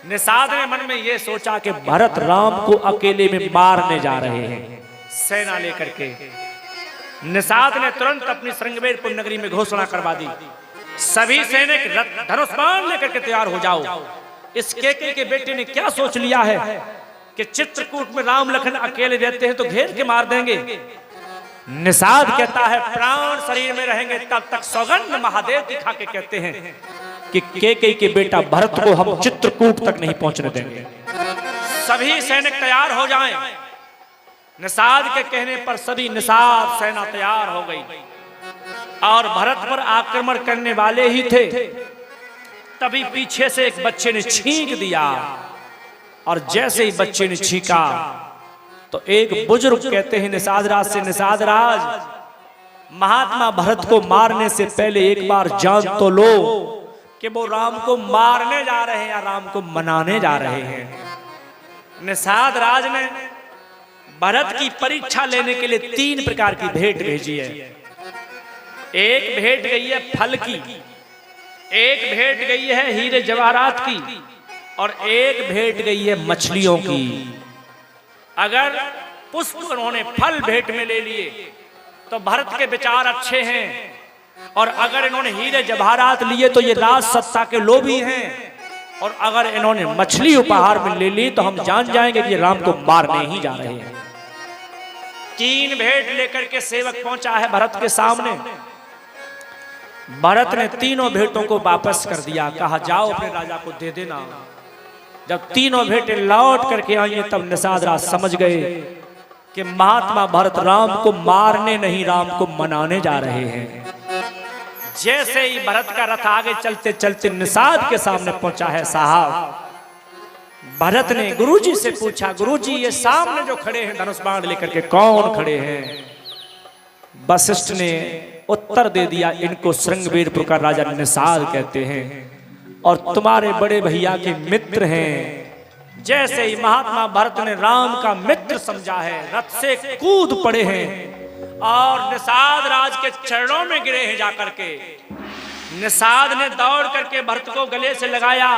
निषाद ने मन में यह सोचा कि भरत राम को अकेले में मारने जा रहे हैं सेना लेकर के। निषाद ने तुरंत अपनी श्रृंगवेरपुर नगरी में घोषणा करवा दी, सभी सैनिक धनुष बाण लेकर के तैयार हो जाओ। इस केकई के बेटे ने क्या सोच लिया है कि चित्रकूट में राम लखन अकेले रहते हैं तो घेर के मार देंगे। निषाद कहता है प्राण शरीर में रहेंगे तब तक सौगंध महादेव दिखा के कहते हैं कि केकई के बेटा भरत को हम चित्रकूट तक नहीं पहुंचने देंगे। सभी सैनिक तैयार हो जाएं। निषाद के कहने पर सभी निषाद सेना तैयार हो गई और भरत पर आक्रमण करने वाले ही थे। तभी पीछे से एक बच्चे ने छींक दिया और जैसे ही बच्चे ने छींका तो एक बुजुर्ग कहते हैं निषाद राज से, निषाद राज, महात्मा भरत को मारने से पहले एक बार जान तो लो कि वो राम को मारने जा रहे हैं या राम को मनाने जा रहे हैं। निषाद राज ने भरत की परीक्षा लेने के लिए 3 प्रकार की भेंट भेजी है। एक भेंट गई है फल की, एक भेंट गई है हीरे जवाहरात की और एक भेंट गई है मछलियों की। अगर पुष्प उन्होंने फल भेंट में ले लिए तो भरत के विचार अच्छे हैं, और अगर इन्होंने हीरे जवाहरात लिए तो ये राज सत्ता के लोभी हैं, और अगर इन्होंने मछली उपहार में ले ली तो हम जान जाएंगे कि ये राम को मारने ही जा रहे हैं। 3 भेंट लेकर के सेवक पहुंचा है भरत के सामने। भरत ने तीनों भेंटों को वापस कर दिया, कहा जाओ अपने राजा को दे देना। जब तीनों भेंटें लौट करके आई तब निषाद राज समझ गए कि महात्मा भरत राम को मारने नहीं राम को मनाने जा रहे हैं। जैसे ही भरत का रथ आगे चलते चलते निषाद के सामने पहुंचा है साहब, भरत ने गुरुजी से पूछा, गुरुजी ये सामने जो खड़े हैं धनुष बाण लेकर के कौन खड़े हैं? वशिष्ठ ने उत्तर दे दिया, इनको श्रृंगवेरपुर का राजा निषाद कहते हैं और तुम्हारे बड़े भैया के मित्र हैं। जैसे ही महात्मा भरत ने राम का मित्र समझा है, रथ से कूद पड़े हैं और निषाद राज के चरणों में गिरे हैं जाकर के। निषाद ने दौड़ करके भरत को गले से लगाया।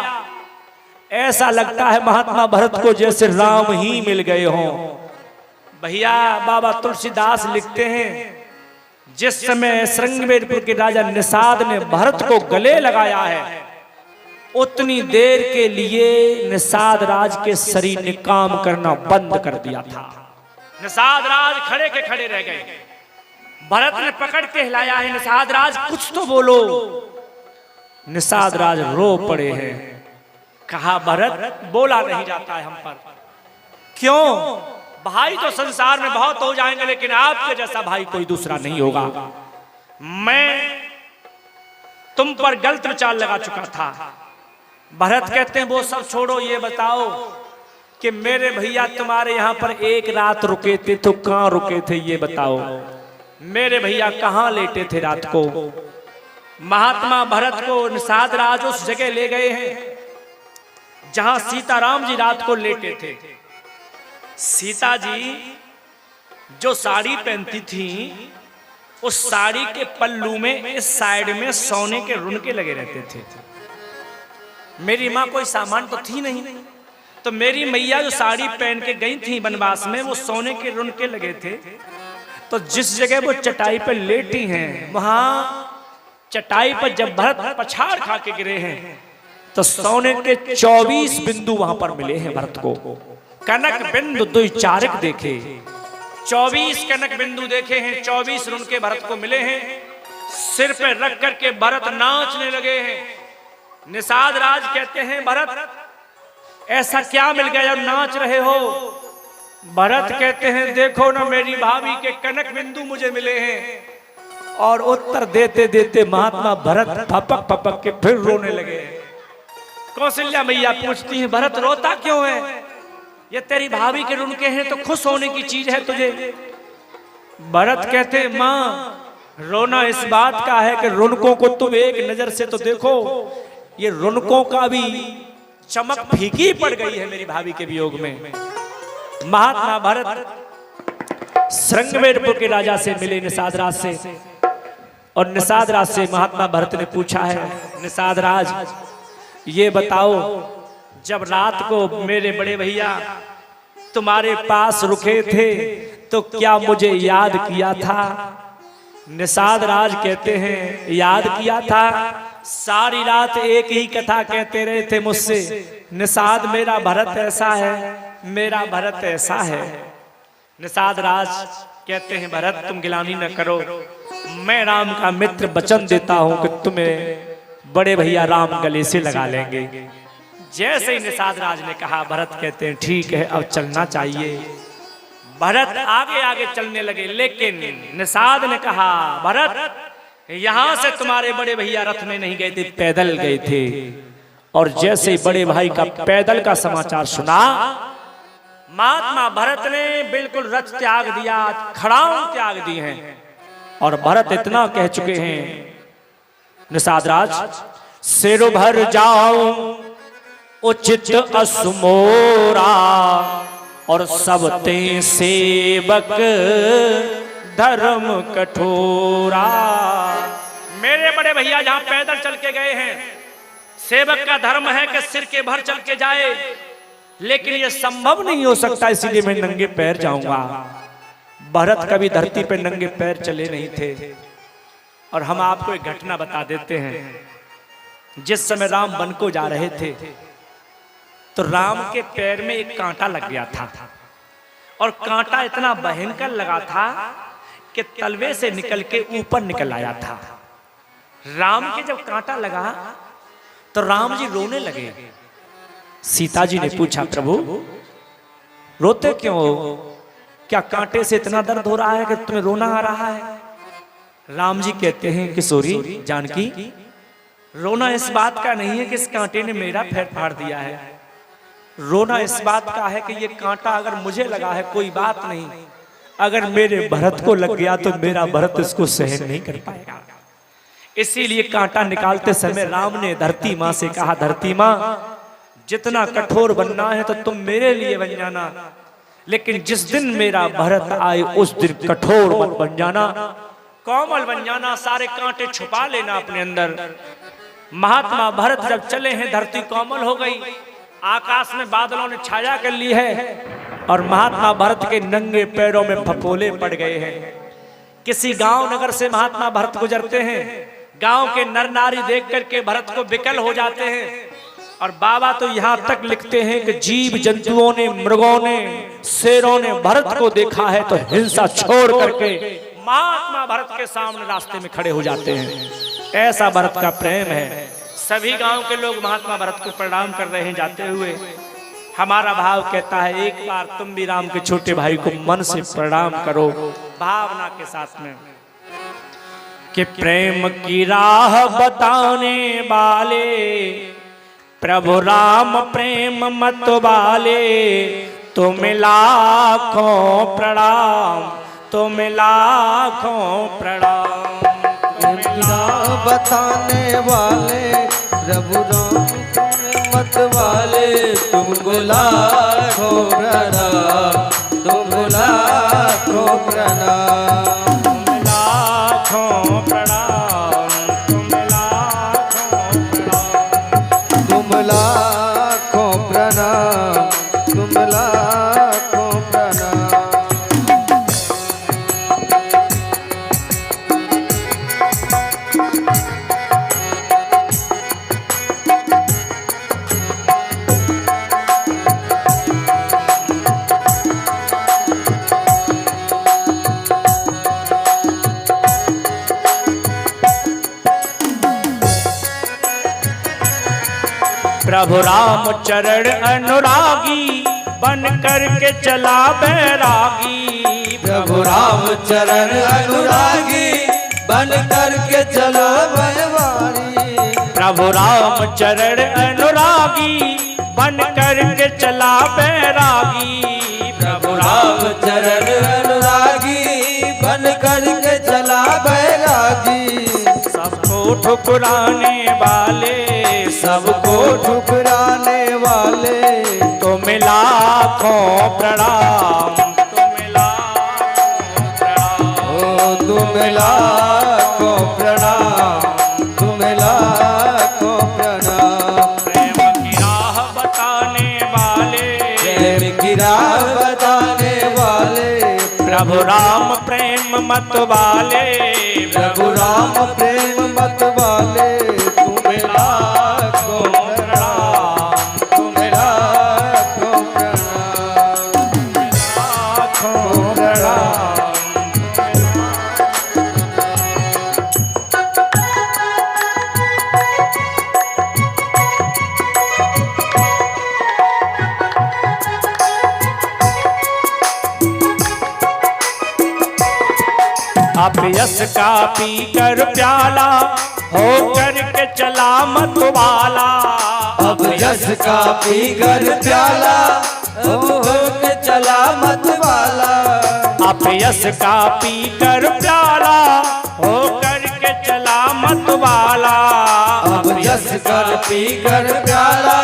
ऐसा लगता है महात्मा भरत को जैसे राम ही मिल गए हों। भैया बाबा तुलसीदास लिखते हैं, जिस समय श्रृंगवेरपुर के राजा निषाद ने भरत को गले लगाया है, उतनी देर के लिए निषाद राज के शरीर ने काम करना बंद कर दिया था। निषाद राज खड़े के खड़े रह गए। भरत ने पकड़ के हिलाया है, निषाद राज कुछ तो बोलो। निषाद राज रो पड़े हैं। कहा भरत बोला नहीं जाता है हम पर। क्यों? भाई तो संसार में बहुत हो जाएंगे लेकिन आपके जैसा भाई कोई दूसरा नहीं होगा। मैं तुम पर गलत विचार लगा चुका था। भरत कहते हैं वो सब छोड़ो, ये बताओ कि मेरे भैया तुम्हारे यहाँ पर एक रात रुके थे तो कहाँ रुके थे ये बताओ। मेरे भैया कहाँ लेटे थे रात को? महात्मा भरत को निषाद राज उस जगह ले गए हैं जहां सीताराम जी रात को लेटे थे। सीता जी जो साड़ी पहनती थी उस साड़ी के पल्लू में इस साइड में सोने के रुनके लगे रहते थे। मेरी माँ कोई सामान तो थी नहीं, तो मेरी मैया जो साड़ी पहन के गई थी वनवास में वो सोने के रुनके लगे थे। तो जिस जगह वो चटाई पर लेटी हैं वहां चटाई पर जब भरत पछाड़ खा के गिरे हैं तो सोने के 24 बिंदु वहां पर मिले हैं भरत को। कनक बिंदु दुई चारक देखे, 24 कनक बिंदु देखे हैं, 24 रुनके भरत को मिले हैं। सिर पे रख करके भरत नाचने लगे हैं। निषाद राज कहते हैं भरत ऐसा क्या मिल गया जब नाच रहे हो? भरत कहते हैं देखो ना मेरी भाभी के कनक बिंदु मुझे मिले हैं। और उत्तर देते देते महात्मा भरत फपक फपक के फिर रोने लगे। कौशल्या मैया पूछती हैं भरत रोता क्यों है? ये तेरी भाभी के रुनके हैं तो खुश होने की चीज है तुझे। भरत कहते हैं माँ रोना इस बात का है कि रुनकों को तुम एक नजर से तो देखो, ये रुनकों का भी चमक फीकी पड़ गई है मेरी भाभी के वियोग में। महात्मा भरत श्रृंगवेरपुर के राजा से मिले निषाद राज से, और निषाद राज से महात्मा भरत ने पूछा है निषाद राज ये बताओ जब रात को मेरे बड़े भैया तुम्हारे पास रुके थे तो क्या मुझे याद किया था? निषाद राज कहते हैं याद किया था। सारी रात एक ही कथा कहते रहे थे मुझसे, निषाद मेरा भरत ऐसा है, मेरा भरत ऐसा है। निषाद राज कहते हैं भरत तुम गिलानी न करो, मैं राम का मित्र वचन देता हूं कि तुम्हें बड़े भैया राम गले से लगा लेंगे। जैसे ही निषाद राज ने कहा, भरत कहते हैं ठीक है अब चलना चाहिए। भरत आगे आगे चलने लगे, लेकिन निषाद ने कहा, भरत यहां से तुम्हारे बड़े भैया रथ में नहीं गए थे, पैदल गए थे। और जैसे ही बड़े भाई का पैदल का समाचार सुना, महात्मा भरत ने बिल्कुल रथ त्याग दिया, खड़ाऊ त्याग दी हैं। और भरत इतना कह चुके हैं, निषाद राज सिर भर जाऊं उचित असुमोरा, और सब ते सेवक धर्म कठोरा। मेरे बड़े भैया जहां पैदल चल के गए हैं, सेवक का धर्म है कि सिर के भर चल के जाए, लेकिन यह संभव नहीं हो सकता, इसीलिए मैं नंगे पैर जाऊंगा। भरत कभी धरती पर नंगे पैर चले नहीं थे। और हम आपको एक घटना बता देते हैं। जिस समय राम वन को जा रहे थे, तो राम के पैर में एक कांटा लग गया था, और कांटा इतना भयंकर लगा था कि तलवे से निकल के ऊपर निकल आया था। राम के जब कांटा लगा तो राम जी रोने लगे। सीता जी ने पूछा, प्रभु रोते क्यों हो? क्या कांटे से इतना दर्द हो रहा है कि तुम्हें रोना आ रहा है? राम जी कहते हैं, किशोरी जानकी, रोना इस बात का नहीं है कि इस कांटे ने मेरा पैर फाड़ दिया है। रोना इस बात का है कि ये कांटा अगर मुझे लगा है कोई बात नहीं, अगर मेरे भरत को लग गया तो मेरा भरत इसको सहन नहीं कर पाएगा। इसीलिए कांटा निकालते समय राम ने धरती माँ से कहा, धरती माँ जितना कठोर बनना है तो तुम मेरे लिए बन जाना, लेकिन जिस दिन मेरा भरत आए उस दिन कठोर मत बन जाना, कोमल बन जाना, सारे कांटे छुपा लेना अपने अंदर। महात्मा भरत जब चले हैं, धरती कोमल हो गई, आकाश में बादलों ने छाया कर ली है, और महात्मा भरत के नंगे पैरों में फफोले पड़ गए हैं। किसी गांव नगर से महात्मा भरत गुजरते हैं, गांव के नर नारी देख करके भरत को विकल हो जाते हैं। और बाबा तो यहाँ तक लिखते हैं कि जीव जंतुओं ने, मृगों ने, शेरों ने भरत को देखा है तो हिंसा छोड़ करके महात्मा भरत के सामने रास्ते में खड़े हो जाते हैं। ऐसा भरत का प्रेम है। सभी गांव के लोग महात्मा भरत को प्रणाम कर रहे हैं जाते हुए। हमारा भाव कहता है, एक बार तुम भी राम के छोटे भाई को मन से प्रणाम करो, भावना के साथ में, कि प्रेम की राह बताने वाले प्रभु राम प्रेम मत वाले, तुम्हें लाखों प्रणाम, तुम्हें लाखों प्रणाम। बताने वाले प्रभु राम प्रेम मत वाले, तुमको लाखों प्रणाम, तुमको लाखों प्रणाम, लाखों प्रणाम, तुम लाखों प्रणाम, तुम लाखों प्रणाम। प्रभु राम चरण अनुरागी, बन करके चला बैरागी। प्रभु राम चरण अनुरागी, बन करके चला बैरागी। प्रभु राम चरण अनुरागी, बन करके चला बैरागी। प्रभु राम चरण अनुरागी, बन करके चला बैरागी। सबको ठुकराने वाले, सबको ठुकराने वाले, तुम्हें लाखों प्रणाम, तुम्हें लाखों प्रणाम, ओ तुम्हें लाखों प्रणाम, तुम्हें लाखों प्रणाम। प्रेम की राह बताने वाले, प्रेम की राह बताने वाले, प्रभु राम प्रेम मत वाले, प्रभु राम प्रेम मत वाले, तुम्हें लाखों प्रणाम, तुम्हें लाखों प्रणाम, लाखों प्रणाम। आप यश का पी कर प्याला हो करके चला मत वाला। अब यश का पीकर प्याला हो के चला मत वाला। आप यश का पी कर प्याला हो करके चला मत वाला। अब यश कर पीकर प्याला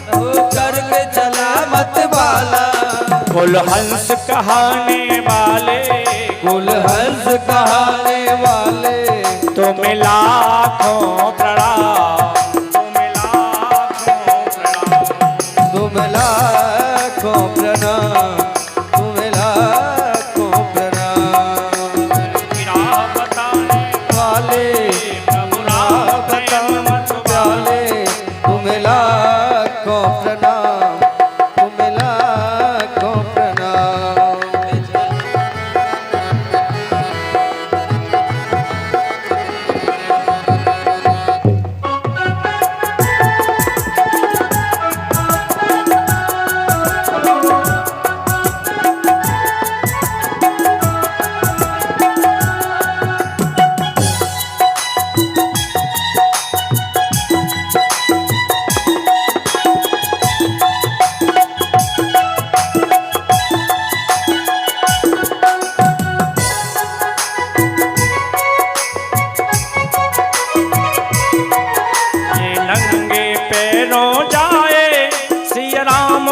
हो करके चला मत वाला। कुल हंस कहाने वाले कुल हंस कहाने वाले तुम्हें लाखों प्रणाम, तुम्हें लाखों प्रणाम। तुम लाखों प्रणाम, तुम लाखों प्रणाम। की राह बताने वाले प्रभु राह बताने मत वाले तुम लाखों प्रणाम, तुम लाखों प्रणाम।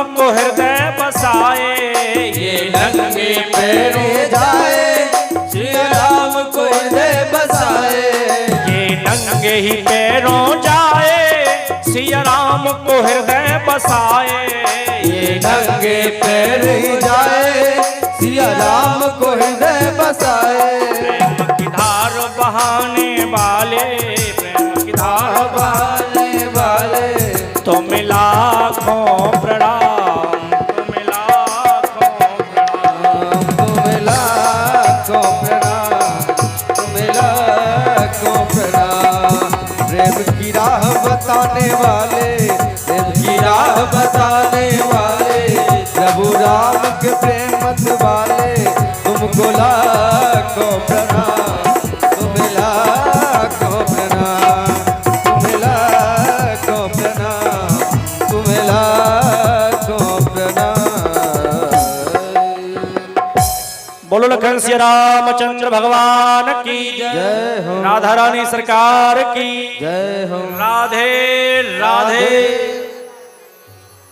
को हृदय बसाए। ये नंगे पैरों जाए श्री राम को हृदय बसाए। ये नंगे ही पैरों जाए सिया राम को हृदय बसाए। ये नंगे पैर ही जाए सिया राम को हृदय बसाए। प्रेम की धार बहाने वाले, प्रेम की धार बहाने वाले तुम्हें लाखों प्रणाम, तुम्हें लाखों प्रणाम। तुम्हें लाखों प्रणाम, तुम्हें लाखों प्रणाम। प्रेम की राह बताने वाले, प्रेम की राह बताने वाले प्रभु राम के प्रेम मत वाले तुमको लाखों प्रणाम, तुम्हें लाखों प्रणाम, तुम्हें लाखों प्रणाम, तुम्हें लाखों प्रणाम। बोलो लखन सिया रामचंद्र भगवान की जय हो, राधा रानी सरकार की जय हो। राधे राधे।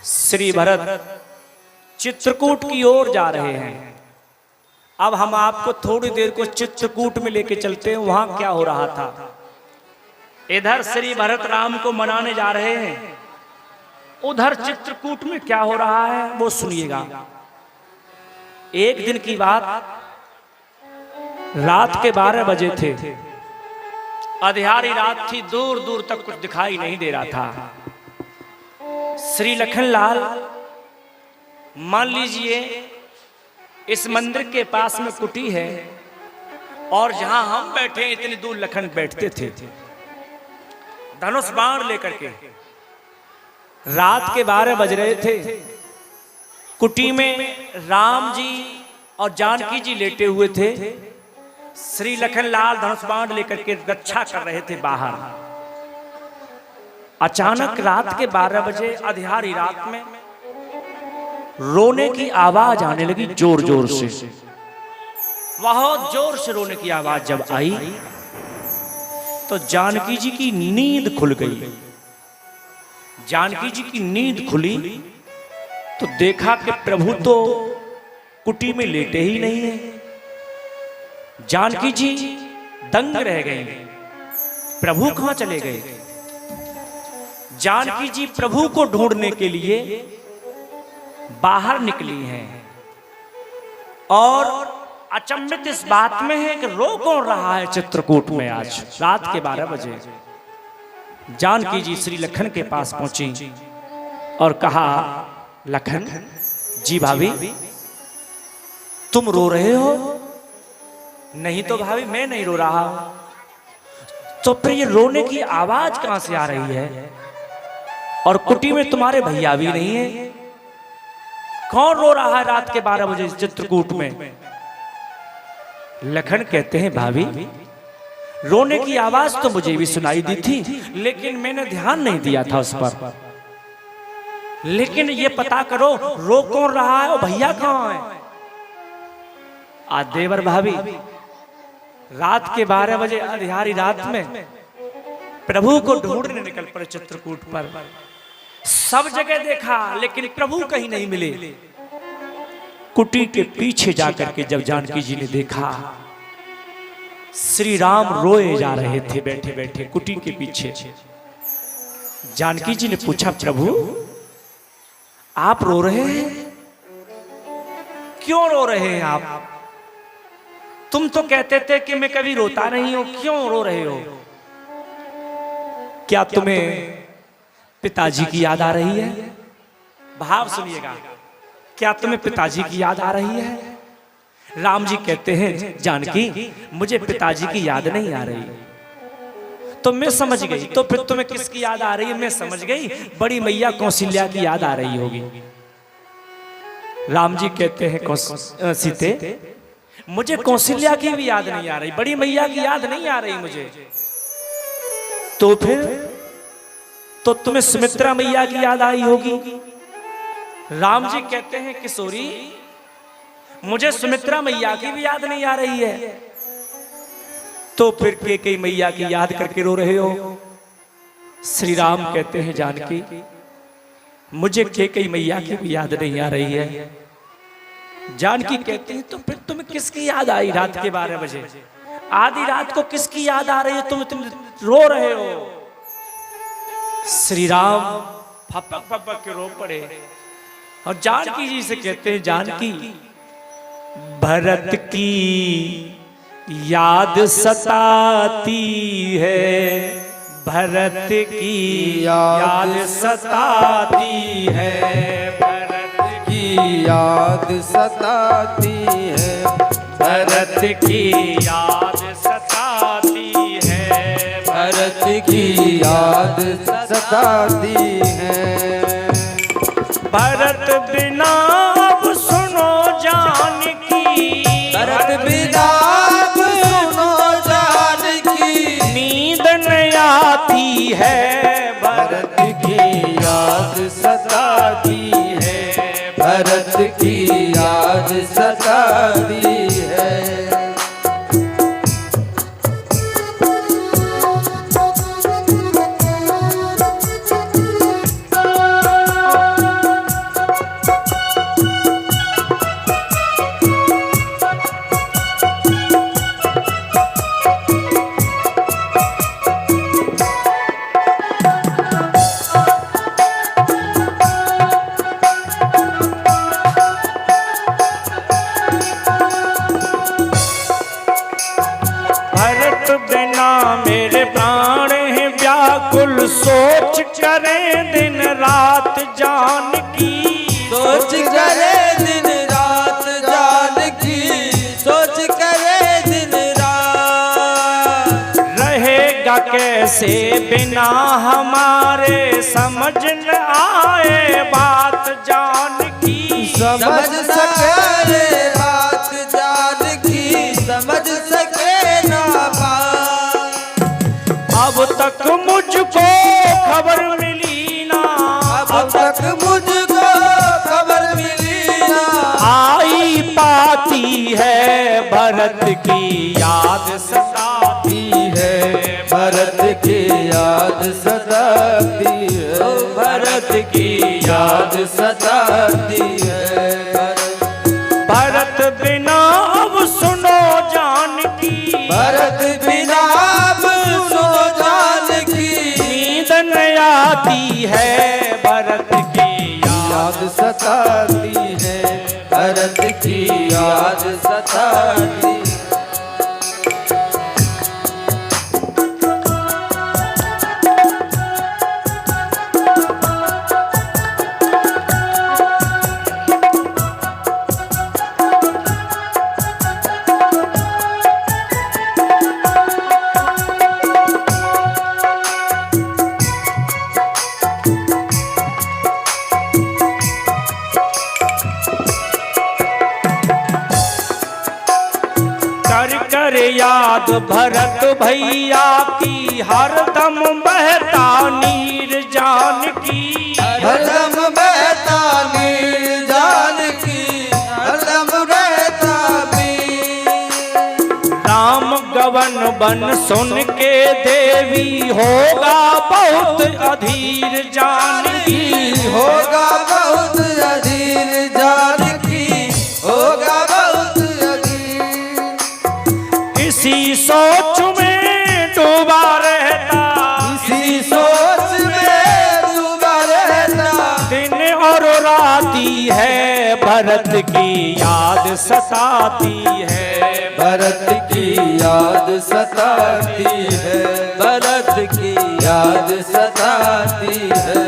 श्री भरत चित्रकूट की ओर जा रहे हैं। अब हम आपको थोड़ी देर को चित्रकूट में लेके चलते हैं, वहां क्या हो रहा था। इधर श्री भरत राम को मनाने जा रहे हैं, उधर चित्रकूट में क्या हो रहा है वो सुनिएगा। एक दिन की बात, रात के 12 बजे थे, अंधियारी रात थी, दूर दूर तक कुछ दिखाई नहीं दे रहा था। श्री लखनलाल, मान लीजिए इस मंदिर के पास में कुटी है और जहां हम बैठे इतनी दूर लखन बैठते थे, धनुष बाण लेकर के। रात के 12 बज रहे थे। कुटी में राम जी और जानकी जी लेटे हुए थे। श्री लखनलाल धनुष बाण लेकर के रक्षा कर रहे थे बाहर। अचानक रात के 12 बजे अंधियारी रात में रोने की आवाज आने लगी, जोर जोर से, बहुत जोर से रोने की आवाज जब आई तो जानकी जी की नींद खुल गई। जानकी जी की नींद खुली तो देखा कि प्रभु तो कुटी में लेटे ही नहीं है। जानकी जी दंग रह गई, प्रभु कहां चले गए। जानकी जी प्रभु को ढूंढने के लिए बाहर निकली हैं और अचंभित इस बात में है कि रो कौन रहा है चित्रकूट में आज रात के 12 बजे। जानकी जी श्री लखन के पास पहुंची और कहा, लखन जी भाभी तुम रो रहे हो? नहीं तो भाभी मैं नहीं रो रहा हूं। तो फिर ये रोने की आवाज कहां से आ रही है? और कुटी में तुम्हारे भैया भी नहीं है, कौन रो रहा है रात के 12 बजे चित्रकूट में? लखन कहते हैं भाभी, रोने की आवाज तो मुझे भी सुनाई दी थी, लेकिन मैंने ध्यान नहीं दिया था उस पर। लेकिन ये पता करो रो कौन रहा है और भैया कहाँ है? आज देवर भाभी रात के 12 बजे अंधियारी रात में प्रभु को ढूंढने निकल पड़े चित्रकूट पर। सब जगह देखा लेकिन प्रभु कहीं नहीं मिले। कुटी के पीछे जाकर के जब जानकी जी ने देखा, श्री राम रोए जा रहे थे बैठे बैठे कुटी के पीछे। जानकी जी ने पूछा, प्रभु आप रो रहे हैं? क्यों रो रहे हैं आप? तुम तो कहते थे कि मैं कभी रोता नहीं हूं, क्यों रो रहे हो? क्या तुम्हें पिताजी की याद आ रही है? भाव सुनिएगा, क्या तुम्हें पिताजी की याद आ रही है? राम जी कहते हैं, जानकी मुझे पिताजी की याद नहीं आ रही। तो मैं समझ गई, तो फिर तुम्हें किसकी याद आ रही है? मैं समझ गई, बड़ी मैया कौशल्या की याद आ रही होगी। राम जी कहते हैं, सीते मुझे कौशल्या की भी याद नहीं आ रही, बड़ी मैया की याद नहीं आ रही मुझे। तो फिर तो तुम्हें सुमित्रा मैया की याद आई होगी। राम जी कहते हैं, किशोरी मुझे सुमित्रा मैया की भी याद नहीं आ रही है। तो फिर कैकेयी मैया की याद करके रो रहे हो? श्री राम कहते हैं, जानकी मुझे कैकेयी मैया की भी याद नहीं आ रही है। जानकी कहती है, तो फिर तुम्हें किसकी याद आई रात के 12 बजे? आधी रात को किसकी याद आ रही है? तुम रो रहे हो। श्री राम फपक फपक के रो पड़े और जानकी जी से कहते हैं, जानकी भरत की याद सताती है, भरत की याद सताती है, भरत की याद सताती है, भरत की याद सताती है, भरत की याद सताती है। भरत बिना अब सुनो जानकी, भरत बिना अब सुनो जानकी, नींद नहीं आती है, भरत की याद सताती है, भरत की याद सताती है। मेरे प्राण हैं व्याकुल, सोच करें दिन रात जानकी, सोच करे दिन रात जानकी, सोच करे दिन रात। रहेगा कैसे बिना हमारे, समझ न आए बात जानकी, समझ सके बात जानकी, समझ सके ना बात। अब तक मुझको खबर मिली ना, अब तक मुझको खबर मिली ना, आई पाती है भरत की याद सताती है, भरत की याद सताती है, भरत की याद सताती है। भरत बिना अब सुनो जानकी, भरत बिना अब सुनो जानकी, नींद नहीं आती है, भरत की याद सताती है, भरत की याद सताती। याद भरत भैया की हरदम बहता नीर जानकी। हरदम बहता नीर जानकी, हरदम रहता वीर। राम गवन बन सुन के देवी होगा बहुत अधीर जानकी। होगा बहुत अधीर जानकी, होगा बहुत अधीर। इसी सोच में डूबा रहता, इसी सोच में डूबा रहता। दिन और राती है भरत की याद सताती है। भरत की याद सताती है, भरत की याद सताती है।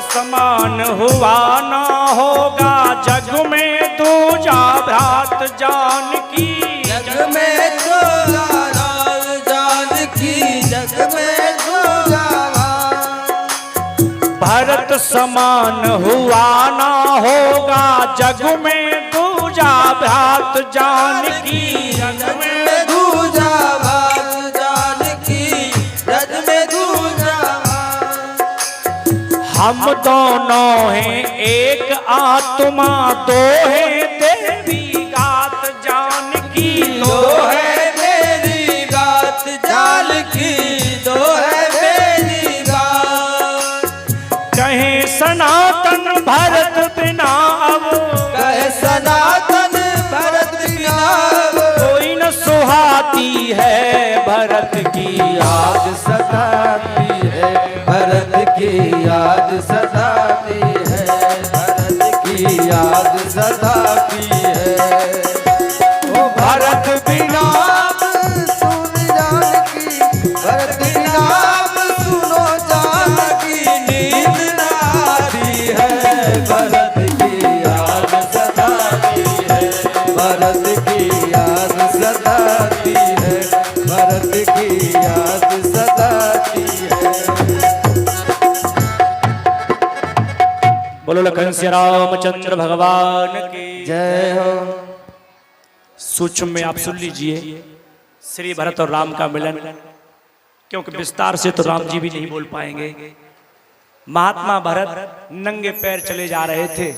समान हुआ ना होगा जग में दूजा भ्रात जानकी। जग में दूजा भ्रात जानकी, जग में दूजा भ्रात। भरत समान हुआ ना होगा जग में दूजा भ्रात जानकी। जग में दूजा भ्रात जानकी, जग में दूजा भ्रात। हम दोनों हैं एक आत्मा, दो है देवी गात जानकी। दो है मेरी गात जानकी, दो है मेरी गात। कहे सनातन भरत बिना अब, कहे सनातन भरत बिना अब। कोई न सुहाती है भरत की याद सताती है, भरत की याद सताती है, भरत की याद सताती है। ओ भरत बिना सुन जानकी, भरत बिना सुनो जानकी। नींद ना आती है, भरत की याद सताती है, भरत की याद सताती है, भरत की याद सताती है। बोलो लखन श्री रामचंद्र भगवान की जय हो। सूक्ष्म में आप सुन लीजिए श्री भरत और राम का मिलन, क्योंकि विस्तार से तो राम जी भी नहीं बोल पाएंगे। महात्मा भरत नंगे पैर चले जा रहे थे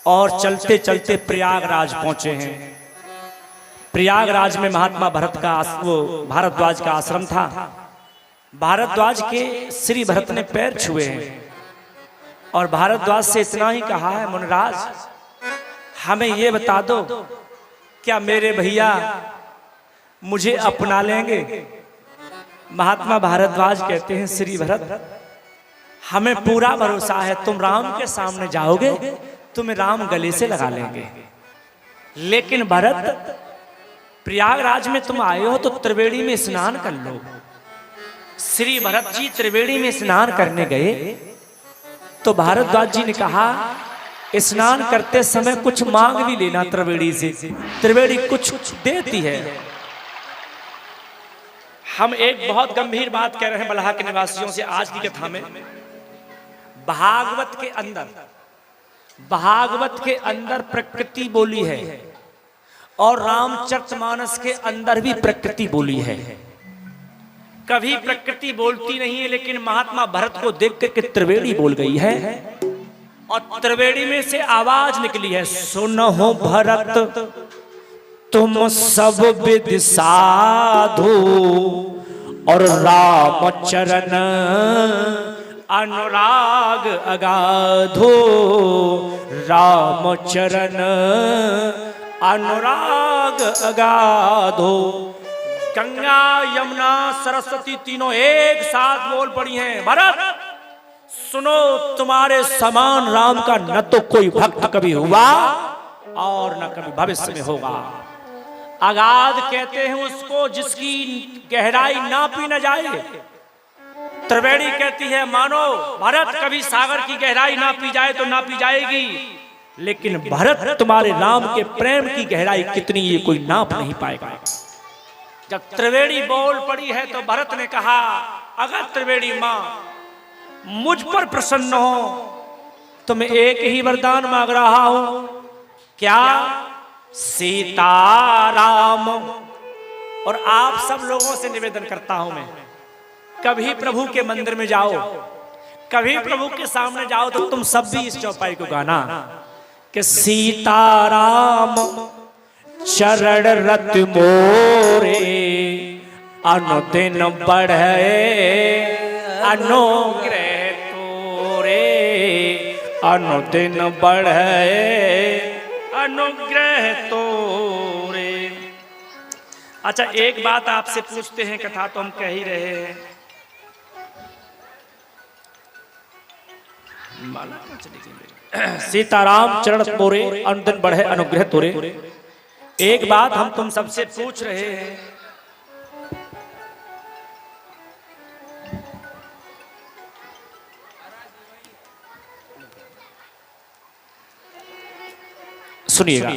और चलते चलते प्रयागराज पहुंचे हैं। प्रयागराज में महात्मा भरत का वो भारद्वाज का आश्रम था। भारद्वाज के श्री भरत ने पैर छुए हैं और भारद्वाज से इतना ही कहा है, मुनिराज हमें ये बता दो, क्या मेरे भैया मुझे अपना लेंगे? महात्मा भारद्वाज कहते हैं, श्री भरत हमें पूरा भरोसा है, तुम राम के सामने जाओगे तुम्हें राम गले से लगा लेंगे। लेकिन भरत प्रयागराज में तुम आए हो तो त्रिवेणी में स्नान कर लो। श्री भरत जी त्रिवेणी में स्नान करने गए तो भारद्वाज जी ने कहा, स्नान करते समय कुछ मांग भी लेना त्रिवेणी से, त्रिवेणी कुछ देती है। हम एक बहुत गंभीर बात कह रहे हैं बलहा के निवासियों से आज की कथा में। भागवत के अंदर प्रकृति बोली है और रामचरितमानस के अंदर भी प्रकृति बोली है। कभी प्रकृति बोलती नहीं है, लेकिन महात्मा भरत को देख करके त्रिवेणी बोल गई है और त्रिवेणी में से आवाज निकली है, सुनो भरत तुम सब विद साधु और राम चरण अनुराग अगाधो। राम चरण अनुराग अगाधो। गंगा यमुना सरस्वती तीनों एक साथ बोल पड़ी हैं, भरत सुनो, तुम्हारे समान राम का न तो कोई भक्त कभी हुआ और न कभी भविष्य में होगा। अगाध कहते हैं उसको जिसकी गहराई नापी न जाए। त्रिवेणी कहती है मानो भरत कभी सागर की गहराई नापी जाए तो नापी जाएगी, लेकिन भरत तुम्हारे राम के प्रेम की गहराई कितनी ये कोई नाप नहीं पाएगा। जब त्रिवेणी बोल पड़ी है तो भरत ने कहा, अगर त्रिवेणी मां मुझ पर प्रसन्न हो तो मैं एक ही वरदान मांग रहा हूं। क्या? सीताराम। और आप सब लोगों से निवेदन करता हूं मैं, कभी प्रभु के मंदिर में जाओ, कभी प्रभु के सामने जाओ तो तुम सब भी इस चौपाई को गाना कि सीताराम चरण रत मोरे अनुदिन बढ़े अनुग्रह तोरे, अनुदिन बढ़े अनुग्रह तोरे। अच्छा, एक बात आपसे पूछते हैं, कथा तो हम कह ही रहे हैं। सीताराम चरण मोरे अनुदिन बढ़े अनुग्रह तोरे। एक बात हम तुम सबसे पूछ रहे हैं, सुनिएगा।